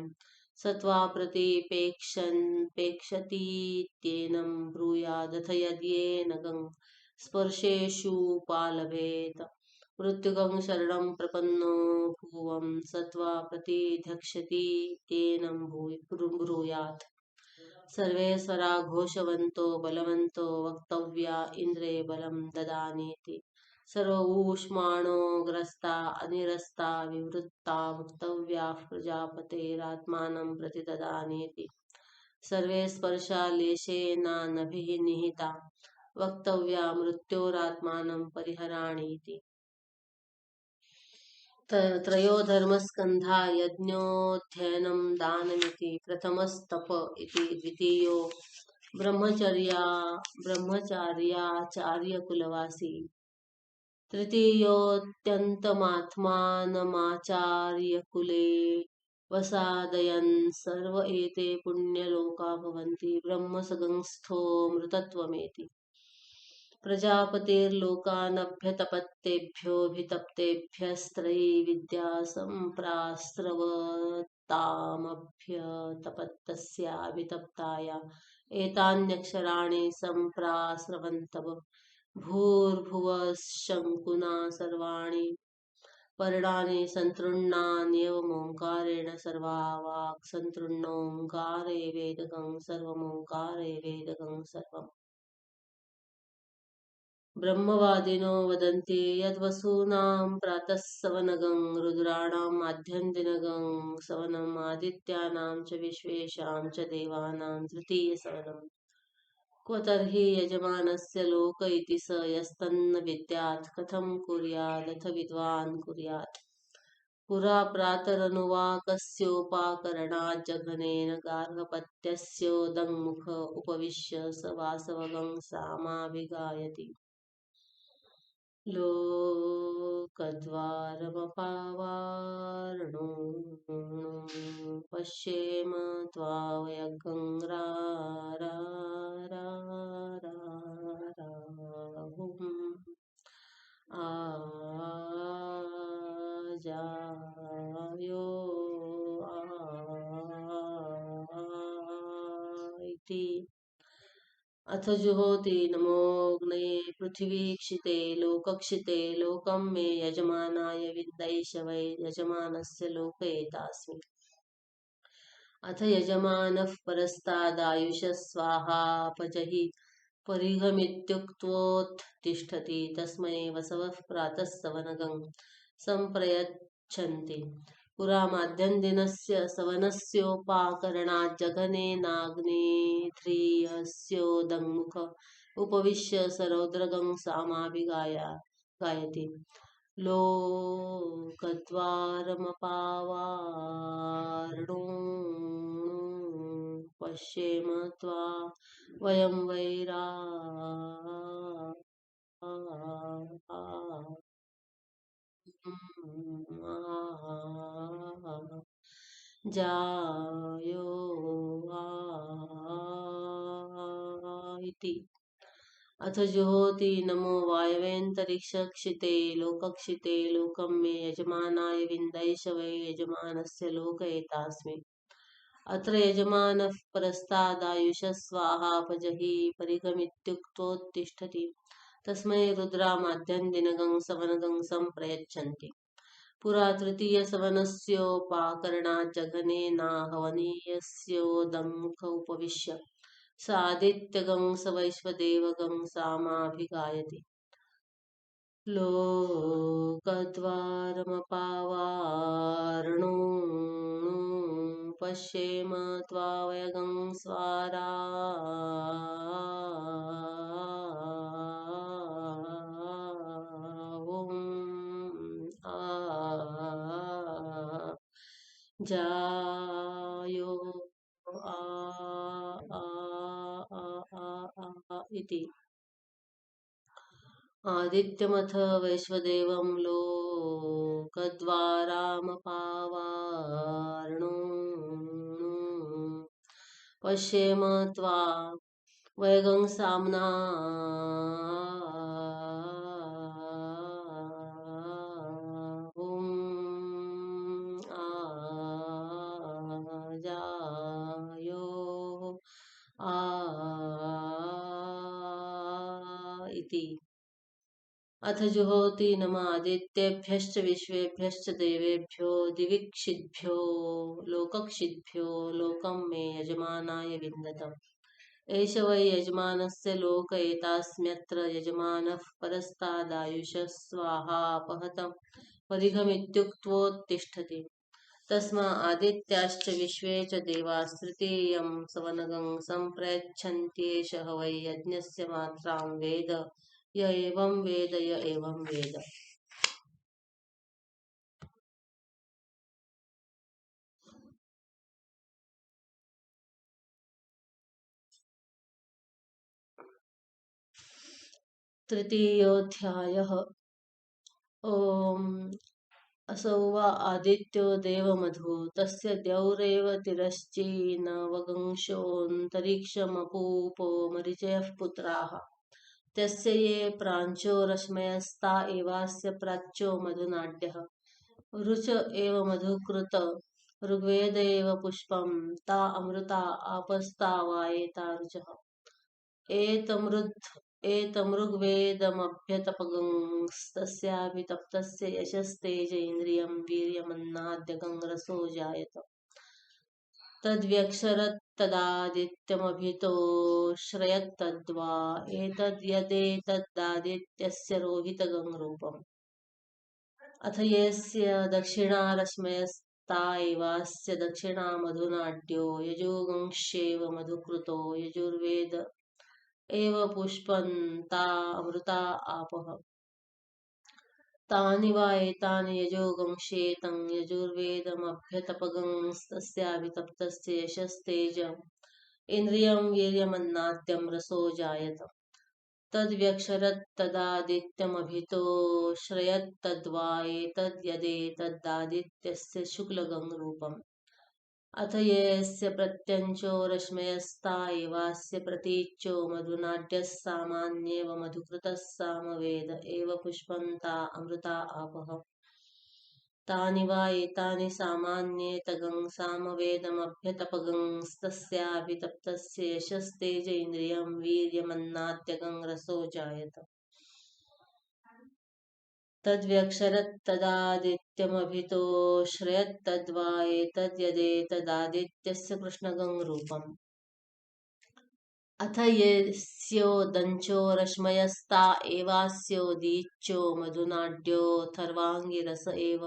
सत्वा प्रतिपेक्षतीत्येनं ब्रूयादथ यद्येनगं स्पर्शेषु पालभेत मृत्युगं शरणं प्रपन्नो भुवं सत्वा प्रतिधक्षति तेनं ब्रूयात् सर्वेश्वरा घोषवन्तो बलवन्तो वक्तव्या इन्द्रे बलं ददानीति सर्वऊष्माणो ग्रस्ता अनिरस्ता विवृत्ता वक्तव्याः प्रजापतेरात्मानं प्रतिददानीति सर्वे स्पर्शा लेशेनानभिः निहिता वक्तव्या मृत्योरात्मानं परिहराणीति त्रयो धर्मस्कन्धा यज्ञोऽध्ययनं दानमिति प्रथमस्तप इति द्वितीयो ब्रह्मचार्याचार्यकुलवासी तृतीयोऽत्यन्तमात्मानमाचार्यकुले वसादयन् सर्व एते पुण्यलोका भवन्ति ब्रह्मसंस्थो मृतत्वमेति प्रजापतेर्लोकानभ्यतपत्तेभ्यस्त्रैविद्यासम्प्रास्रवतामभ्यतपत्तस्याभितप्ताया एतान्यक्षराणि सम्प्रास्रवन्तव भूर्भुवः शङ्कुना सर्वाणि पर्णानि सन्तृण्णान्येवमोङ्कारेण सर्वा वाक् सन्तृण्णोङ्कारे वेदकं सर्वमोङ्कारे वेदकं सर्वम् ब्रह्मवादिनो वदन्ति यद्वसूनां प्रातः सवनगं रुद्राणाम् आद्यन्दिनगं सवनम् आदित्यानां च विश्वेषां च देवानां तृतीयसवनम् क्व तर्हि यजमानस्य लोक इति स यस्तन्न विद्यात् कथं कुर्यादथ विद्वान् कुर्यात् पुरा प्रातरनुवाकस्योपाकरणाज्जघनेन गार्हपत्यस्योदङ्मुख उपविश्य स वासवगं सामाभिगायति लोकद्वारमपावारणो पश्येम त्वावयगङ्राराराराहुम् आजायो इति अथ जुहोति नमोऽग्नये पृथिवीक्षिते लोकक्षिते लोकं मे यजमानाय विन्दैष वै यजमानस्य लोकयेतास्मि अथ यजमानः परस्तादायुषः स्वाहापजहि परिघमित्युक्त्वोत्तिष्ठति तस्मै वसवः प्रातः सवनगं सम्प्रयच्छन्ति पुरा माध्यन्दिनस्य सवनस्योपाकरणाज्जघनेनाग्नेध्रियस्योदङ्मुख उपविश्य स रौद्रगं गायति लोकद्वारमपावारणो पश्येम त्वा वयं जायो इति अथ जुहोति नमो वायवेऽन्तरिक्षक्षिते लोकक्षिते लोकं मे यजमानाय विन्दैष वै यजमानस्य लोकयेतास्मि अत्र यजमानः परस्तादायुषः स्वाहापजहि परिगमित्युक्तोत्तिष्ठति तस्मै रुद्रामाद्यन्दिनगं सवनगं सम्प्रयच्छन्ति पुरा तृतीयसवनस्योपाकरणाज्जघनेनाहवनीयस्योदङ्मुख उपविश्य सादित्यगं स वैश्वदेवगं सामाभिगायति लोकद्वारमपावारणो पश्येम त्वावयगं जायो इति आदित्यमथ वैश्वदेवं लोकद्वारामपावारणो पश्येम त्वा वयगं साम्ना जायो इति अथ जुहोति नमादित्येभ्यश्च विश्वेभ्यश्च देवेभ्यो दिवीक्षिद्भ्यो लोकक्षिद्भ्यो लोकं मे यजमानाय विन्दतम् एष वै यजमानस्य लोक एतास्म्यत्र यजमानः परस्तादायुषः स्वाहापहतं परिघमित्युक्त्वोत्तिष्ठति तस्मा आदित्याश्च विश्वे च देवास्तृतीयं सवनगं सम्प्रयच्छन्त्येष वै यज्ञस्य मात्रां वेद य एवं वेद य एवं वेद तृतीयोऽध्यायः ॐ असौ वा आदित्यो देवमधु तस्य द्यौरेव तिरश्चीनवगंशोऽन्तरिक्षमपूपो मरीचयः पुत्राः तस्य ये प्राञ्चो रश्मयस्ता एवास्य प्राच्यो मधुनाड्यः रुच एव मधुकृत ऋग्वेद एव पुष्पं ता अमृता आपस्ता वायेता रुचः एतमृद् एतमृग्वेदमभ्यतपगंस्तस्याभितप्तस्य यशस्तेज इन्द्रियं वीर्यमन्नाद्यगं रसो जायत तद्व्यक्षरत्तदादित्यमभितो श्रयत्तद्वा एतद्यदेतदादित्यस्य रोहितगं रूपम् अथ यस्य दक्षिणा रश्मयस्ता एवास्य दक्षिणा मधुनाड्यो यजुगंश्येव मधुकृतो यजुर्वेद एव पुष्पन्ता अमृता आपः तानि वा एतानि यजोगंशेतं यजुर्वेदमभ्यतपगंस्तस्याभितप्तस्य यशस्तेज इन्द्रियं वीर्यमन्नाद्यं रसो जायत तद्व्यक्षरत्तदादित्यमभितो श्रयत्तद्वा एतद्यदेतदादित्यस्य शुक्लगं रूपम् अथ यस्य प्रत्यञ्चो रश्मयस्ता एवास्य प्रतीच्यो मधुनाड्यः सामान्येव मधुकृतः सामवेद एव पुष्पन्ता अमृता आपः तानि वा एतानि सामान्येतगं सामवेदमभ्यतपगंस्तस्याभितप्तस्य यशस्तेज इन्द्रियं वीर्यमन्नाद्यगं रसो जायत तद्व्यक्षरत्तदादित्यमभितो श्रयत्तद्वा एतद्यदेतदादित्यस्य कृष्णगं रूपम् अथ यस्योदञ्चो रश्मयस्ता एवास्योदीच्यो मधुनाड्योऽथर्वाङ्गिरस एव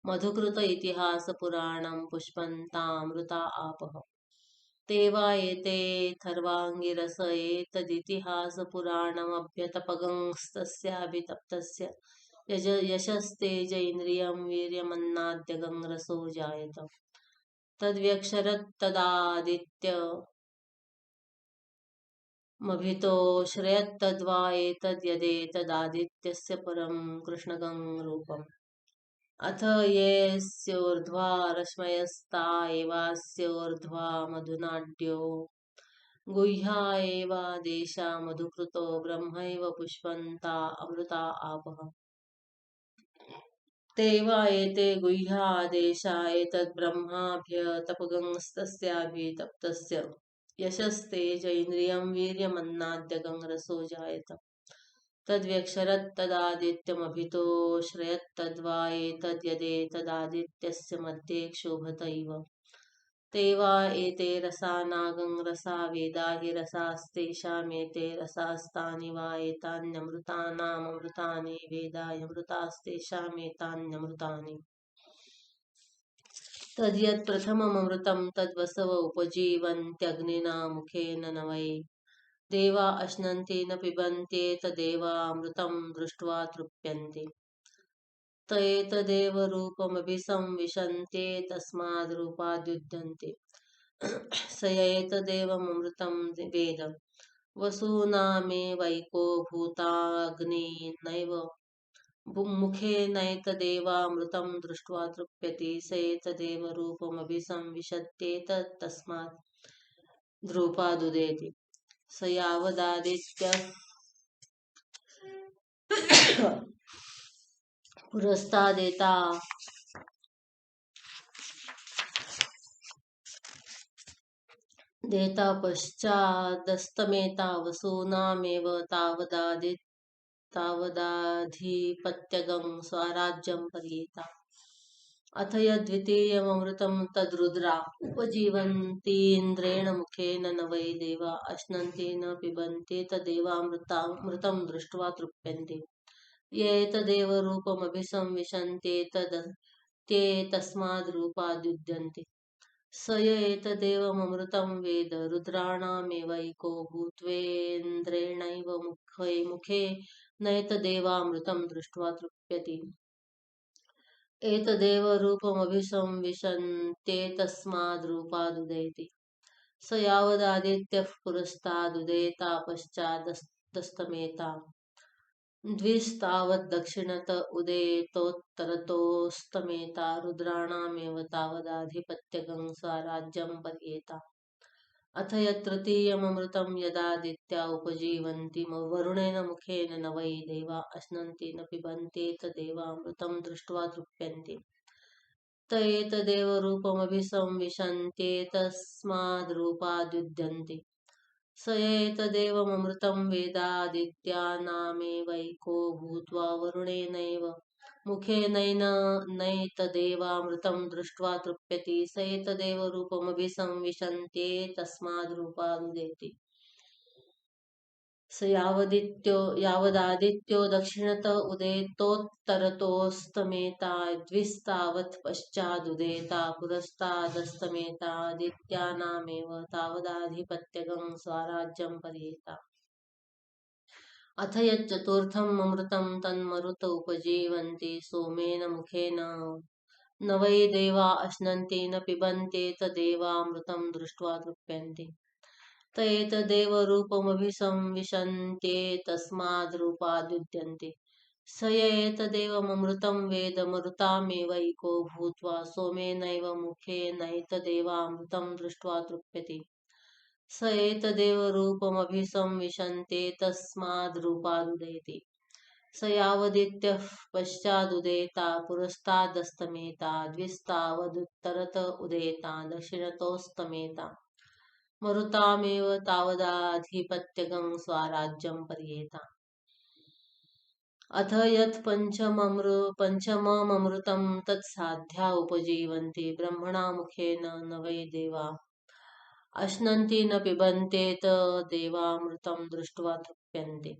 मधुकृत इतिहासपुराणं पुष्पन्तामृता आपः ते वा एतेऽथर्वाङ्गिरस एतदितिहासपुराणमभ्यतपगंस्तस्याभितप्तस्य यशस्तेज इन्द्रियं वीर्यमन्नाद्यगं रसो जायत तद्व्यक्षरत्तदादित्यमभितो श्रयत्तद्वा एतद्यदेतदादित्यस्य परं कृष्णगं रूपम् अथ येऽस्योर्ध्वा रश्मयस्ता एवास्योर्ध्वा मधुनाड्यो गुह्या एवादेशा मधुकृतो ब्रह्मैव पुष्पन्ता अमृता आपः ते वा एते गुह्यादेशा एतद्ब्रह्माभ्यतपगंस्तस्याभितप्तस्य यशस्तेज इन्द्रियं वीर्यमन्नाद्यगं रसो जायत तद्व्यक्षरत्तदादित्यमभितो श्रयत्तद्वा एतद्यदेतदादित्यस्य मध्ये क्षोभत इव ते वा एते रसा नागं रसा वेदा हि रसास्तेषामेते रसास्तानि वा एतान्यमृतानामृतानि वेदायमृतास्तेषामेतान्यमृतानि तद्यत्प्रथममृतं तद्वसव उपजीवन्त्यग्निना मुखेन न वै देवा अश्नन्ति न पिबन्त्येतदेवामृतं दृष्ट्वा तृप्यन्ते त एतदेव रूपमभिसंविशन्ते तस्माद्रूपाद्युध्यन्ते स य एतदेवमृतं वेद वसूनामेवैको भूताग्निर्नैव मुखेनैतदेवामृतं दृष्ट्वा तृप्यते स एतदेव रूपमभिसंविशत्येत तस्मात् ध्रुपादुदेति स यावदादित्य पुरस्तादेता देता पश्चादस्तमेता वसूनामेव तावदाधिपत्यगं स्वराज्यं पर्येता अथ यद्वितीयममृतं तद्रुद्रा उपजीवन्तीन्द्रेण मुखेन न वै देवा अश्नन्ति न पिबन्ति तदेवामृतं दृष्ट्वा तृप्यन्ते ये एतदेव रूपमभिसंविशन्ते ते तस्माद्रूपाद्युध्यन्ते स य एतदेवममृतं वेद रुद्राणामेवैको भूत्वेन्द्रेणैव मुखे नैतदेवामृतं दृष्ट्वा तृप्यति एतदेव रूपमभिसंविशन्ते तस्माद्रूपादुदेति स यावदादित्यः पुरस्तादुदेता पश्चादस्तमेता द्विस्तावद्दक्षिणत उदेतोत्तरतोस्तमेता रुद्राणामेव तावदाधिपत्यगं स्वराज्यं पर्येता अथ यत्तृतीयममृतं यदादित्या उपजीवन्ति वरुणेन मुखेन न वै देवा अश्नन्ति न पिबन्ति तदेवामृतं दृष्ट्वा तृप्यन्ते त एतदेव रूपमभिसंविशन्ते तस्माद्रूपाद्युध्यन्ते स एतदेवममृतं वेदादित्यानामेवैको भूत्वा वरुणेनैव मुखेनैन नैतदेवामृतं दृष्ट्वा तृप्यति स एतदेव रूपमभिसंविशन्ते तस्माद्रूपादुदेति स यावदादित्यो दक्षिणत उदेतोत्तरतोऽस्तमेता द्विस्तावत् पश्चादुदेता पुरस्तादस्तमेतादित्यानामेव तावदाधिपत्यगं स्वराज्यं पर्येता अथ यच्चतुर्थम् अमृतं तन्मरुत उपजीवन्ति सोमेन मुखेन न वै देवा अश्नन्ति न पिबन्ति तदेवामृतं दृष्ट्वा तृप्यन्ते त एतदेव रूपमभिसंविशन्ते तस्माद्रूपाद्युद्यन्ते स य एतदेवममृतं वेद मरुतामेवैको भूत्वा सोमेनैव मुखेनैतदेवामृतं दृष्ट्वा तृप्यति स एतदेव रूपमभिसंविशन्ते तस्माद्रूपादुदेति स यावदित्यः पश्चादुदेता पुरस्तादस्तमेता द्विस्तावदुत्तरत उदेता दक्षिणतोस्तमेता मरुतामेव तावदाधिपत्यगं स्वराज्यं पर्येता अथ यत् पञ्चमममृतं तत्साध्या उपजीवन्ति ब्रह्मणा मुखेन न वै देवा अश्नन्ति न पिबन्ते तदेवामृतं दृष्ट्वा तृप्यन्ते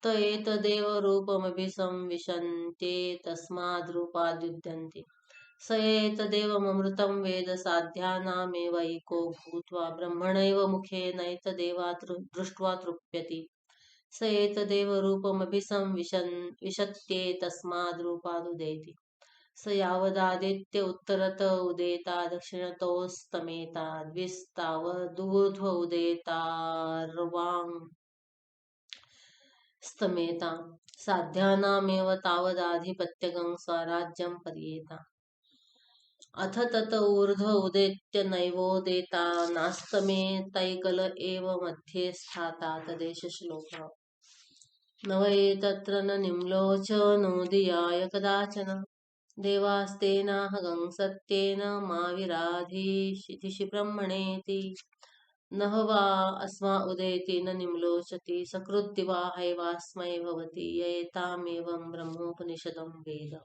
त एतदेव रूपमभिसंविशन्ते तस्माद्रूपाद्युद्यन्ते स एतदेवममृतं वेद साध्यानामेवैको भूत्वा ब्रह्मणैव मुखेनैतदेवा दृष्ट्वा तृप्यति स एतदेव रूपमभिसंविशत्ये तस्माद्रूपादुदेति स यावदादित्य उत्तरत उदेता दक्षिणतोस्तमेता द्विस्तावदूर्ध्व उदेतार्वाङ् स्तमेता साध्यानामेव तावदाधिपत्यगं स्वराज्यं पर्येता अथ तत ऊर्ध्व उदेत्य नैवोदेता नास्तमे तैकल एव मध्ये स्थाता तदेश श्लोकः न वै तत्र न निम्लोच नोदीयाय कदाचन देवास्तेनाहगं सत्येन मा विराधीशिधिषि ब्रह्मणेति न वा अस्मा उदेति न निम्लोचति सकृद्दिवा हैवास्मै भवति य एतामेवं ब्रह्मोपनिषदं वेद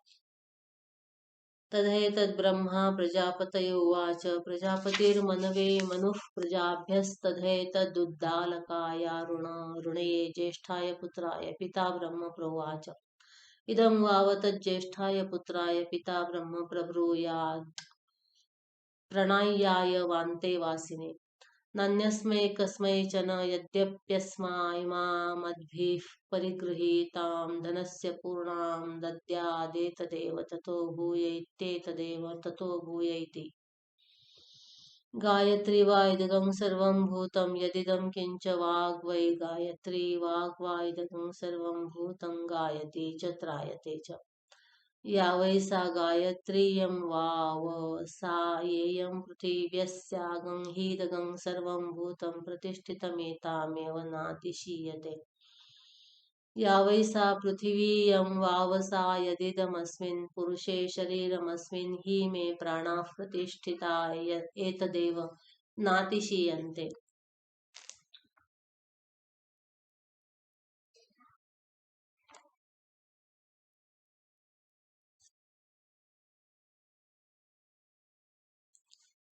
तद्धेतद्ब्रह्मा प्रजापतयो उवाच प्रजापतिर्मनवे मनुः प्रजाभ्यस्तद्धेतदुद्दालकायारुणये ज्येष्ठाय पुत्राय पिता ब्रह्म प्रोवाच इदं वावतज्ज्येष्ठाय पुत्राय पिता ब्रह्म प्रब्रूयात् प्रणाय्याय वान्ते वासिने नान्यस्मै कस्मैचन यद्यप्यस्माइमामद्भिः परिगृहीतां धनस्य पूर्णां दद्यादेतदेव ततो भूय इत्येतदेव ततो भूय इति गायत्री वा इदगं सर्वं भूतं यदिदं किञ्च वाग्वै गायत्री वाग्वा इदगं सर्वं भूतं गायति च त्रायते च या वै सा गायत्री यं वाव सा येयं पृथिव्यस्यागं हीदगं सर्वं भूतं प्रतिष्ठितमेतामेव नातिशीयते या वै सा पृथिवी यं वाव सा यदिदमस्मिन् पुरुषे शरीरमस्मिन् हि मे प्राणाः प्रतिष्ठिता एतदेव नातिशीयन्ते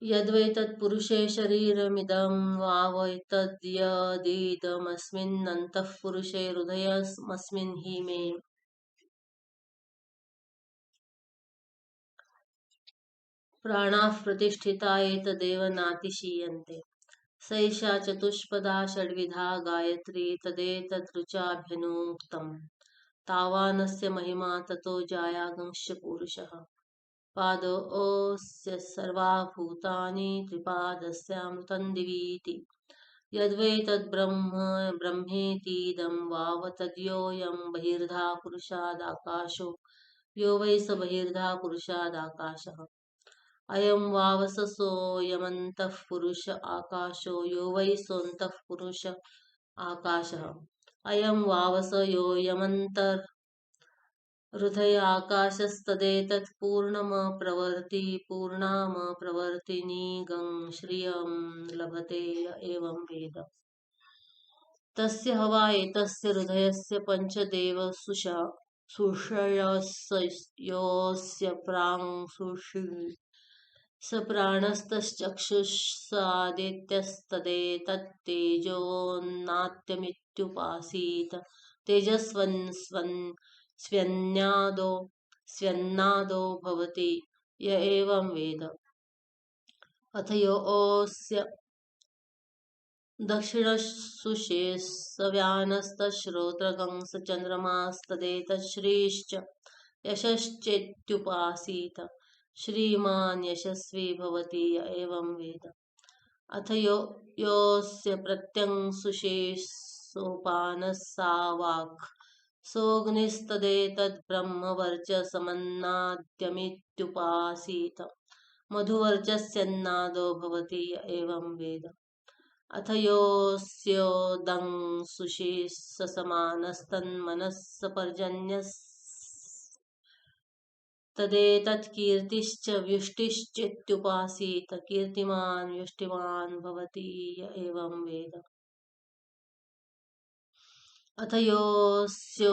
यद्वै तत्पुरुषे शरीरमिदं वावैतद्यदिदमस्मिन्नन्तः पुरुषे हृदयमस्मिन् हि मे प्राणाः प्रतिष्ठिता एतदेव नातिशीयन्ते सैषा चतुष्पदा षड्विधा गायत्री तदेतदृचाभ्यनुक्तम् तावानस्य महिमा ततो जायागंश्च पुरुषः पादोऽस्य सर्वा भूतानि त्रिपादस्यामृतं दिवीति यद्वै ब्रह्मेतीदं वाव तद्योऽयं बहिर्धा पुरुषादाकाशो यो वै स बहिर्धा पुरुषादाकाशः अयं वावससोऽयमन्तः पुरुष आकाशो यो वै सोऽन्तः पुरुष आकाशः अयं वावस योऽयमन्तर्हृदय आकाशस्तदेतत् पूर्णामप्रवर्तिनीगं श्रियं लभते य एवं वेद तस्य हवा एतस्य हृदयस्य पञ्चदेव सुषयस्य प्रांशुषि स प्राणस्तश्चक्षुस्सादित्यस्तदेतत्तेजोन्नाट्यमित्युपासीत स्व्यन्नादो भवति य एवं वेद। अथ योऽस्य दक्षिणसुषेऽसव्यानस्तश्रोत्रगं स चन्द्रमास्तदेतच्छ्रीश्च यशश्चेत्युपासीत श्रीमान् यशस्वी भवति य एवं वेद। अथ योऽस्य प्रत्यंशुषेऽसोपानः सा वाक् सोऽग्निस्तदेतद्ब्रह्मवर्चसमन्नाद्यमित्युपासीत मधुवर्चस्यन्नादो भवति य एवं वेद। अथ योऽस्योदंसुषेऽसमानस्तन्मनस्तपर्जन्यस्तदेतत्कीर्तिश्च व्युष्टिश्चेत्युपासीत कीर्तिमान् व्युष्टिमान् भवति य एवं वेद। अथ योऽस्योर्ध्वः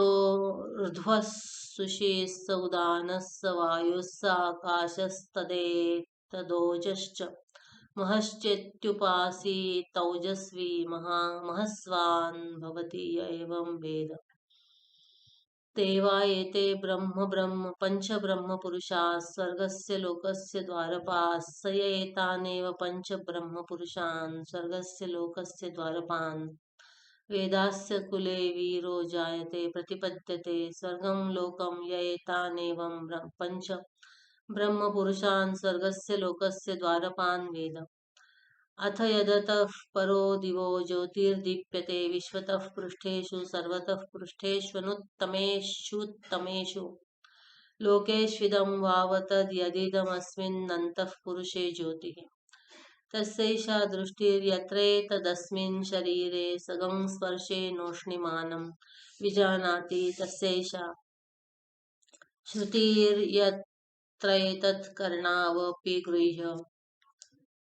उदानः स वायुः स आकाशस्तदेतदोजश्च महश्चेत्युपासीतौजस्वी महस्वान् भवति य एवं वेद। ते वा एते ब्रह्म पञ्चब्रह्मपुरुषाः स्वर्गस्य लोकस्य द्वारपाः स य एतानेव पञ्चब्रह्मपुरुषान् स्वर्गस्य लोकस्य द्वारपान् वेदास्य कुले वीरो जायते प्रतिपद्यते स्वर्गं लोकं य एतानेवं पञ्च ब्रह्मपुरुषान् स्वर्गस्य लोकस्य द्वारपान् वेद। अथ यदतः परो दिवो ज्योतिर्दीप्यते विश्वतः पृष्ठेषु सर्वतः पृष्ठेष्वनुत्तमेषुत्तमेषु लोकेष्विदं वावतद्यदिदमस्मिन्नन्तः पुरुषे ज्योतिः तस्यैषा दृष्टिर्यत्रेतदस्मिन् शरीरे सगं स्पर्शेनोष्णिमानं विजानाति तस्यैषा श्रुतिर्यत्रैतत्कर्णावपि गृह्य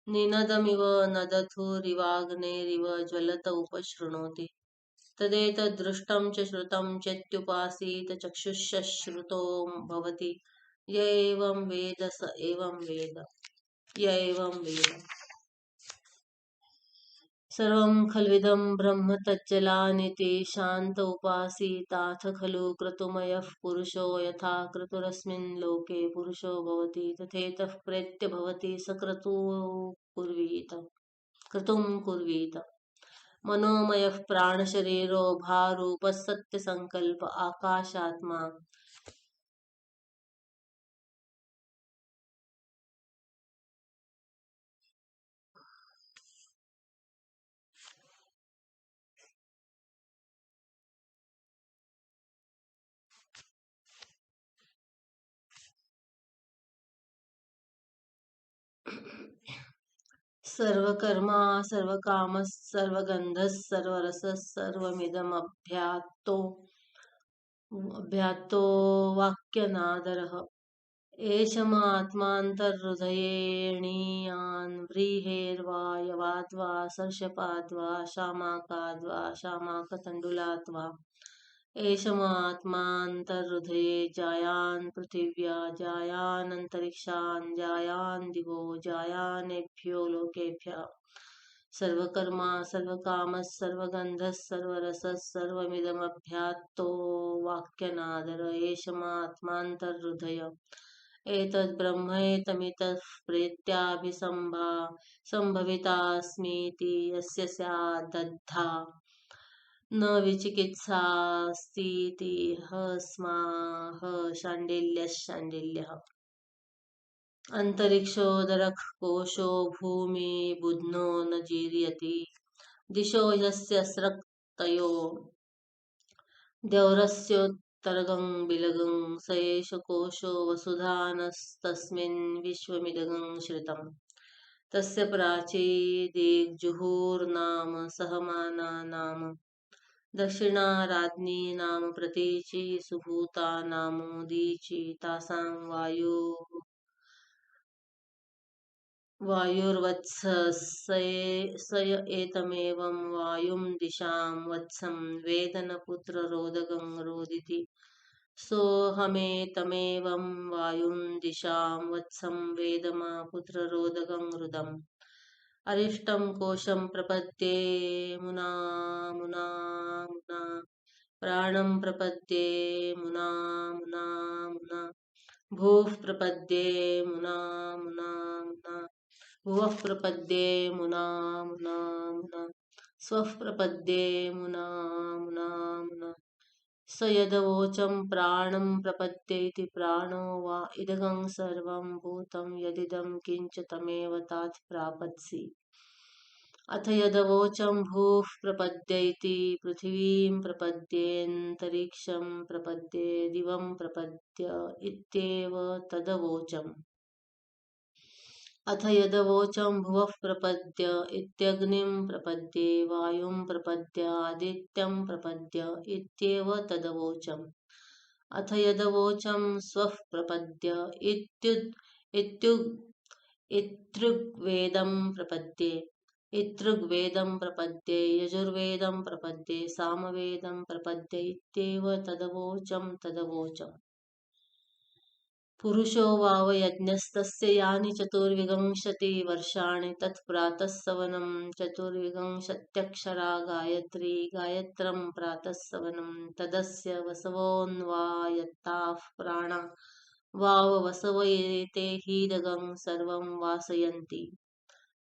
निनदमिव नदथुरिवाग्नेरिव ज्वलत उपशृणोति तदेतद्दृष्टं च श्रुतं चेत्युपासीत चक्षुश्श्रुतो भवति य एवं वेद स एवं वेद य एवं वेद। सर्वं खल्विदं ब्रह्म तज्जलानिति शान्त उपासीताथ खलु क्रतुमयः पुरुषो यथा क्रतुरस्मिन् लोके पुरुषो भवति तथेतः प्रेत्य भवति स क्रतुं कुर्वीत मनोमयः प्राणशरीरो भारूपः सत्यसङ्कल्प आकाशात्मा सर्वकर्मा सर्वकामः सर्वगन्धः सर्वरसः सर्वमिदमभ्यात्तो वाक्यनादरः एष मात्मान्तर्हृदयेणीयान् व्रीहेर्वायवाद्वा सर्षपाद्वा शामाकाद्वा शामाकतण्डुलाद्वा एष मात्मान्तर्हृदये जायान् पृथिव्या जायानन्तरिक्षान् जायान् दिवो जायानेभ्यो लोकेभ्यः सर्वकर्मा सर्वकामः सर्वगन्धः सर्वरसः सर्वमिदमभ्यात्तो वाक्यनादर एष मात्मान्तर्हृदय एतद्ब्रह्मेतमितः प्रेत्याभिसम्भवितास्मीति यस्य स्यादद्धा न विचिकित्सास्तीति हस्माह शाण्डिल्यः अन्तरिक्षोदरः कोशो भूमि बुध्नो न जीर्यति दिशो यस्य स्रक्तयो द्यौरस्योत्तरगं बिलगं स एष कोशो वसुधानस्तस्मिन् विश्वमिदगं श्रितम् तस्य प्राचीदिग्जुहुर्नाम सहमाना नाम दक्षिणा राज्ञी नाम प्रतीचि सुभूता नामो। दीचि तासां वायुर्वत्स स एतमेवं वायुं दिशां वत्सं वेद न पुत्ररोदगं रोदिति सोऽहमेतमेवं वायुं दिशां वत्सं वेद मा पुत्ररोदगं रुदम् अरिष्टं कोशं प्रपद्ये मुना मुना मुना प्राणं प्रपद्ये मुना मुना मुना भूः प्रपद्ये मुना मुना मुना भुवः प्रपद्ये मुना मुना मुना स्वः प्रपद्ये मुना मुना मुना स यदवोचं प्राणं प्रपद्ये इति प्राणो वा इदगं सर्वं भूतं यदिदं किञ्च तमेव तात् प्रापत्सि अथ यदवोचं भूः प्रपद्ये इति पृथिवीं प्रपद्येऽन्तरिक्षं प्रपद्ये दिवं प्रपद्य इत्येव तदवोचम् अथ यदवोचं भुवः प्रपद्य इत्यग्निं प्रपद्ये वायुं प्रपद्य आदित्यं प्रपद्य इत्येव तदवोचम् अथ यदवोचं स्वः प्रपद्य इत्युग्वेदं प्रपद्ये इतृग्वेदं प्रपद्ये यजुर्वेदं प्रपद्ये सामवेदं प्रपद्ये इत्येव तदवोचम् पुरुषो वाव यज्ञस्तस्य यानि चतुर्विंशति वर्षाणि तत्प्रातः सवनं चतुर्विंशत्यक्षरा गायत्री गायत्रं प्रातः सवनं तदस्य वसवोऽन्वायत्ताः प्राणा वाव वसव एते हीदगं सर्वं वासयन्ति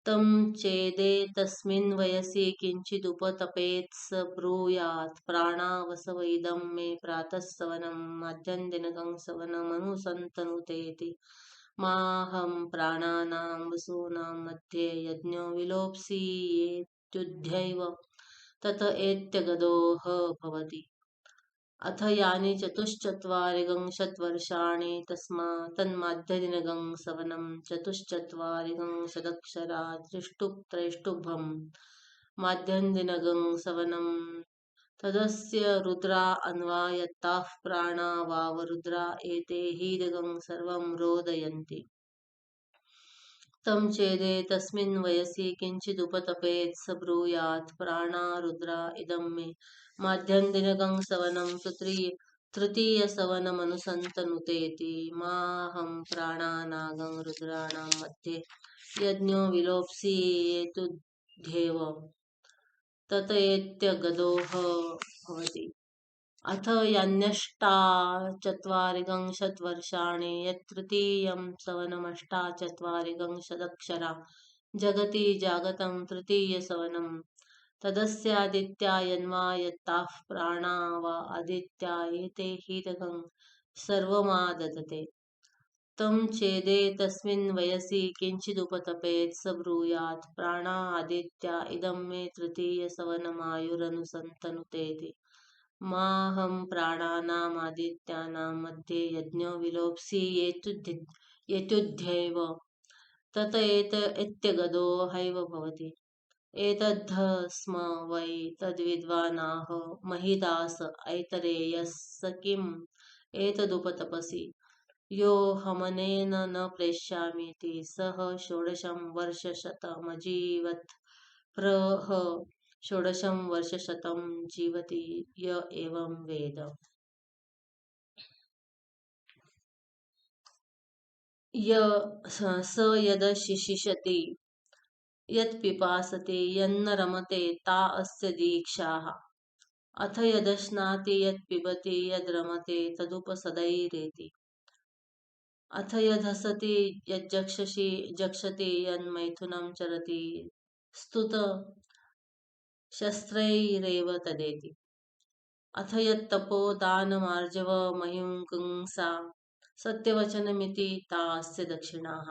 तं चेदेतस्मिन् वयसि किञ्चिदुपतपेत् स ब्रूयात् प्राणा वसव इदं मे प्रातः सवनं मध्यन्दिनगं सवनमनुसन्तनुतेति माहं प्राणानां वसूनां मध्ये यज्ञो विलोप्स्येत्युध्यैव तत एत्यगदोः भवति अथ यानि चतुश्चत्वारिंशत्वर्षाणि तन्माध्यदिनगं सवनं चतुश्चत्वारिंशदक्षरा त्रिष्टुप्त्रैष्टुभं माध्यन्दिनगं सवनं तदस्य रुद्रा अन्वायत्ताः प्राणा वाव रुद्रा एते हीदगं सर्वं रोदयन्ति तं चेदेतस्मिन् वयसि किञ्चिदुपतपेत् स ब्रूयात् प्राणा रुद्रा इदं मे माध्यन्दिनगं सवनं तृतीयसवनमनुसन्तनुतेति माहं प्राणानागं रुद्राणां मध्ये यज्ञो विलोप्स्येतुध्येव तत एत्यगदोः भवति अथ यान्यष्टाचत्वारिंशत्वर्षाणि यत्तृतीयं सवनमष्टाचत्वारिंशदक्षरा जगति जागतं तृतीयसवनं तदस्यादित्या यन्वायत्ताः प्राणा वा आदित्या एते हीदगं सर्वमाददते तं चेदेतस्मिन् वयसि किञ्चिदुपतपेत् स ब्रूयात् प्राणा आदित्या इदं मे तृतीयसवनमायुरनुसन्तनुतेति माहं प्राणानामादित्यानां मध्ये यज्ञो विलोप्स्येत्युध्यैव तत एत्यगदो हैव भवति एतद्ध स्म वै तद्विद्वानाह महिदास ऐतरेयः स किम् एतदुपतपसि यो हमनेन न प्रेष्यामीति सः षोडशं वर्षशतमजीवत् प्रह षोडशं वर्षशतं जीवति य एवं वेद स यदशिशिषति यत्पिपासते यन्न रमते ता अस्य दीक्षाः अथ यदश्नाति यत्पिबति यद्रमते तदुपसदैरेति अथ यदहसति यज्जक्षति यन्मैथुनं चरति स्तुत शस्त्रैरेव तदेति अथ यत्तपो दानमार्जवमहिंसा सत्यवचनमिति तास्य दक्षिणाः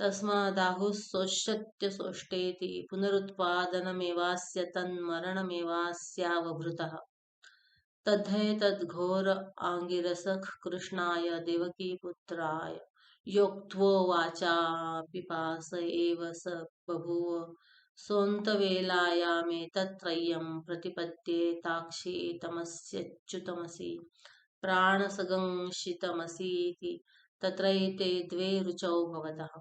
तस्मादाहुः सोष्टेति पुनरुत्पादनमेवास्य तन्मरणमेवास्यावभृतः तद्धेतद्घोर आङ्गिरसः कृष्णाय देवकीपुत्राय योक्त्वो वाचा पिपास एव स बभूव सोऽन्तवेलायामेतत्त्रयं प्रतिपद्ये ताक्षीतमस्यच्युतमसि प्राणसगंशितमसीति तत्रैते द्वे रुचौ भवतः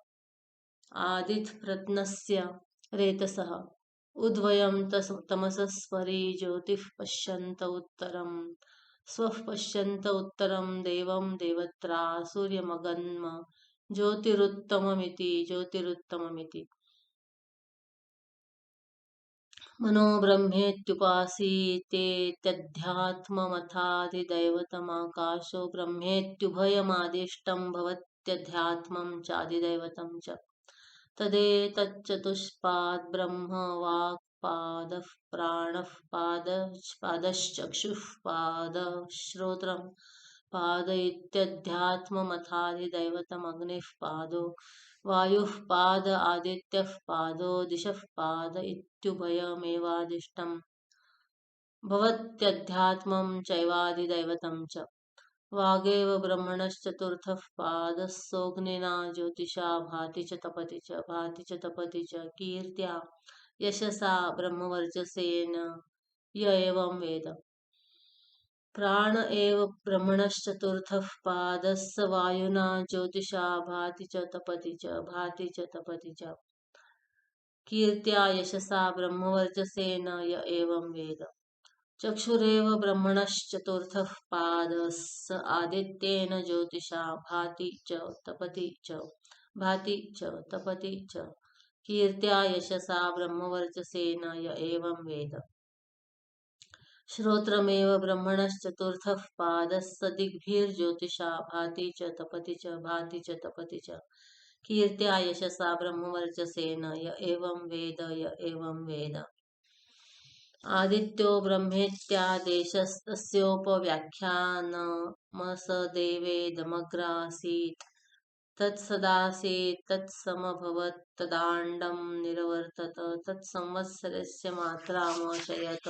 आदित्प्रत्नस्य रेतसः उद्वयं तमसस्परि ज्योतिः पश्यन्त उत्तरं स्वः पश्यन्त उत्तरं देवं देवत्रा सूर्यमगन्म ज्योतिरुत्तममिति मनो ब्रह्मेत्युपासीतेत्यध्यात्ममथादिदैवतमाकाशो ब्रह्मेत्युभयमादिष्टं भवत्यध्यात्मं चादिदैवतं च तदेतच्चतुष्पाद् ब्रह्म वाक्पादः प्राणः पादश्चक्षुः पादः श्रोत्रं पाद इत्यध्यात्ममथादिदैवतमग्निः पादो वायुः पाद आदित्यः पादो दिशः पाद इत्युभयमेवादिष्टं भवत्यध्यात्मं चैवादिदैवतं च वागेव ब्रह्मणश्चतुर्थः पादः सोऽग्निना ज्योतिषा भाति च तपति च भाति च तपति च कीर्त्या यशसा ब्रह्मवर्चसेन य एवं वेद प्राण एव ब्रह्मणश्चतुर्थः पादः स वायुना ज्योतिषा भाति च तपति च भाति च तपति च कीर्त्या यशसा ब्रह्मवर्चसेन य एवं वेद चक्षुरेव ब्रह्मणश्चतुर्थः पादः स आदित्येन ज्योतिषा भाति च तपति च भाति च तपति च कीर्त्या यशसा ब्रह्मवर्चसेन य एवं वेद श्रोत्रमेव ब्रह्मणश्चतुर्थः पादः स दिग्भिर्ज्योतिषा भाति च तपति च भाति च तपति च कीर्त्या यशसा ब्रह्मवर्चसेन य एवं वेद आदित्यो ब्रह्मेत्यादेशस्तस्योपव्याख्यानमसदेवेदमग्रासीत् तत्सदासीत् तत्समभवत् तदाण्डं निरवर्तत तत्संवत्सरस्य मात्रामशयत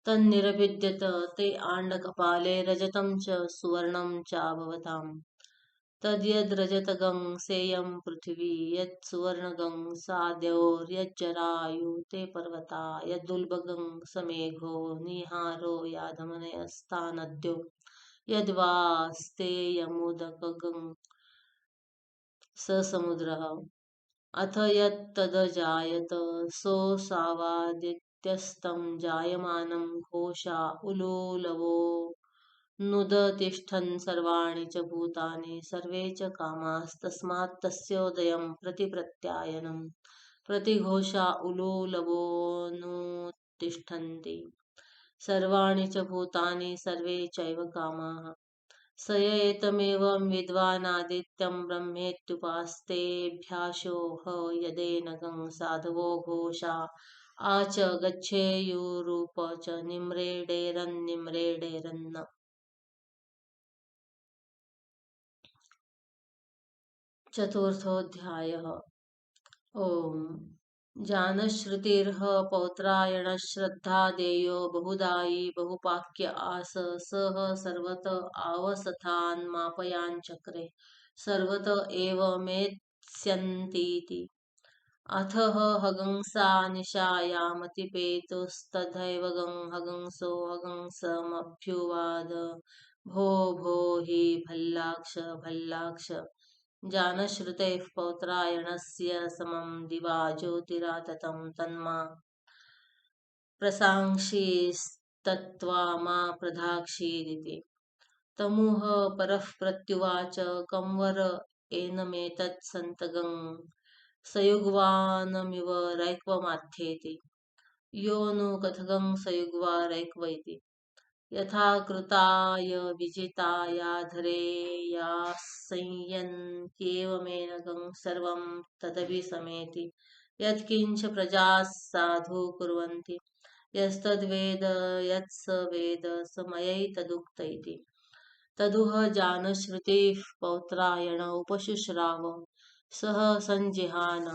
तन्निरभिद्यत ते आण्डकपाले रजतं च सुवर्णं चाभवताम् तद्यद्रजतगं सेयं पृथिवी यत्सुवर्णगं साद्योर्यज्जरायु ते पर्वता यदुल्बगं समेघो निहारो याधमनयस्तानद्यो यद्वास्तेयमुदकगं स समुद्रः अथ यत्तदजायत सोऽसावादित्यस्तं जायमानं घोषा उलूलवो नुदतिष्ठन् सर्वाणि च भूतानि सर्वे च कामास्तस्मात् तस्योदयं प्रतिप्रत्यायनं प्रतिघोषा उलूलवोऽनुतिष्ठन्ति सर्वाणि च भूतानि सर्वे चैव कामाः स य एतमेवं विद्वानादित्यं ब्रह्मेत्युपास्तेऽभ्यासो ह यदेनगं साधवो घोषा आ च गच्छेयुरूप च निम्रेडेरन्निम्रेडेरन्न चतुर्थोऽध्यायः ओम जानश्रुतिर्ह पौत्रायणश्रद्धादेयो बहुदायी बहुपाक्य आस सह सर्वत आवसथान् मापयाञ्चक्रे सर्वत एव मेत्स्यन्तीति अथः हगंसा निशायामतिपेतुस्तथैव हगंसो हगंसमभ्युवाद भो भो हि भल्लाक्ष भल्लाक्ष जानश्रुतेः पौत्रायणस्य समं दिवा ज्योतिराततं तन्मा प्रसांक्षीस्तत्त्वा मा प्रधाक्षीदिति तमुह परः प्रत्युवाच कंवर एनमेतत् सन्तगं सयुग्वानमिव रैक्वमाथ्येति यो नु कथगं सयुग्वा रैक्व इति यथा कृताय विजितायाधरेयासंयन्त्येवमेनकं सर्वं तदभिसमेति यत्किञ्च प्रजाः साधु कुर्वन्ति यस्तद्वेद यत्स वेद स मयैतदुक्त इति तदुह जानश्रुतिः पौत्रायण उपशुश्राव सह सञ्जिहान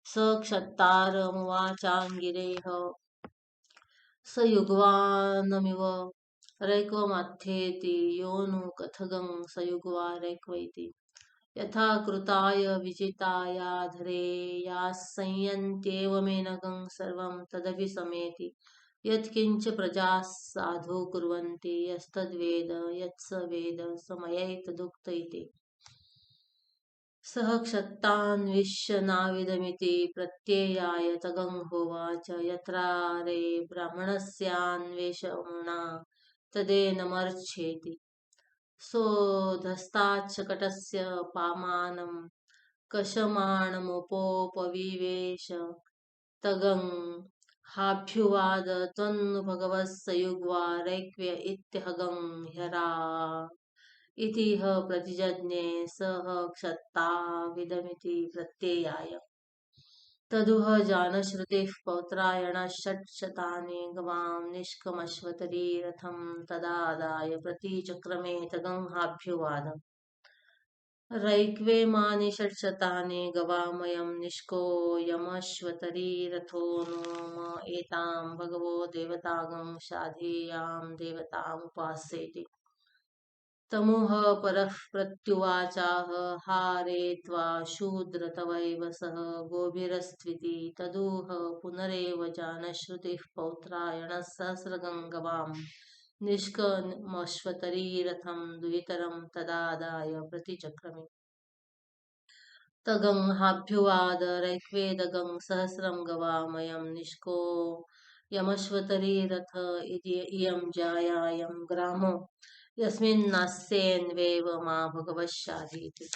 स क्षत्तारमुवाचाङ्गिरेह स युग्वानमिव रैक्वमथ्येति यो नु कथगं सयुग्वा रैक्व इति यथा कृताय विजितायाधरेयासंयन्त्येवमेनकं सर्वं तदभिसमेति यत्किञ्च प्रजाः साधु कुर्वन्ति यस्तद्वेद यत्स वेद स मयैतदुक्त इति सः क्षत्तान्विष्य नाविदमिति प्रत्ययाय तगं होवाच यत्रारे ब्राह्मणस्यान्वेषणा तदेनमर्च्छेति सोऽधस्ताच्छकटस्य पामानं कषमाणमुपोपविवेश तगं हाभ्युवाद त्वन्नु भगवः सयुग्वा रैक्व्य इत्यहगं ह्यरा इति ह प्रतिजज्ञे सः क्षत्ताविदमिति प्रत्ययाय तदुह जानश्रुतिः पौत्रायणः षट्शतानि गवां निष्कमश्वतरी रथं तदादाय प्रतिचक्रमे तगंहाभ्युवाद रैक्वेमानि षट्शतानि गवामयं निष्को यमश्वतरी रथो नो म एतां भगवो देवतागं शाधीयां देवतामुपास्येति तमुह परः प्रत्युवाचाह हारे त्वा शूद्र तवैव सह गोभिरस्त्विति तदुह पुनरेव जानश्रुतिः पौत्रायणः सहस्रगङ्गवां निष्कमश्वतरीरथं दुहितरं तदादाय प्रतिचक्रमे तगंहाभ्युवाद रैक्वेदगं सहस्रं गवामयं निष्को यमश्वतरीरथ इयं जायायं ग्रामो यस्मिन्नास्येन्वेव मा भगवशाधीति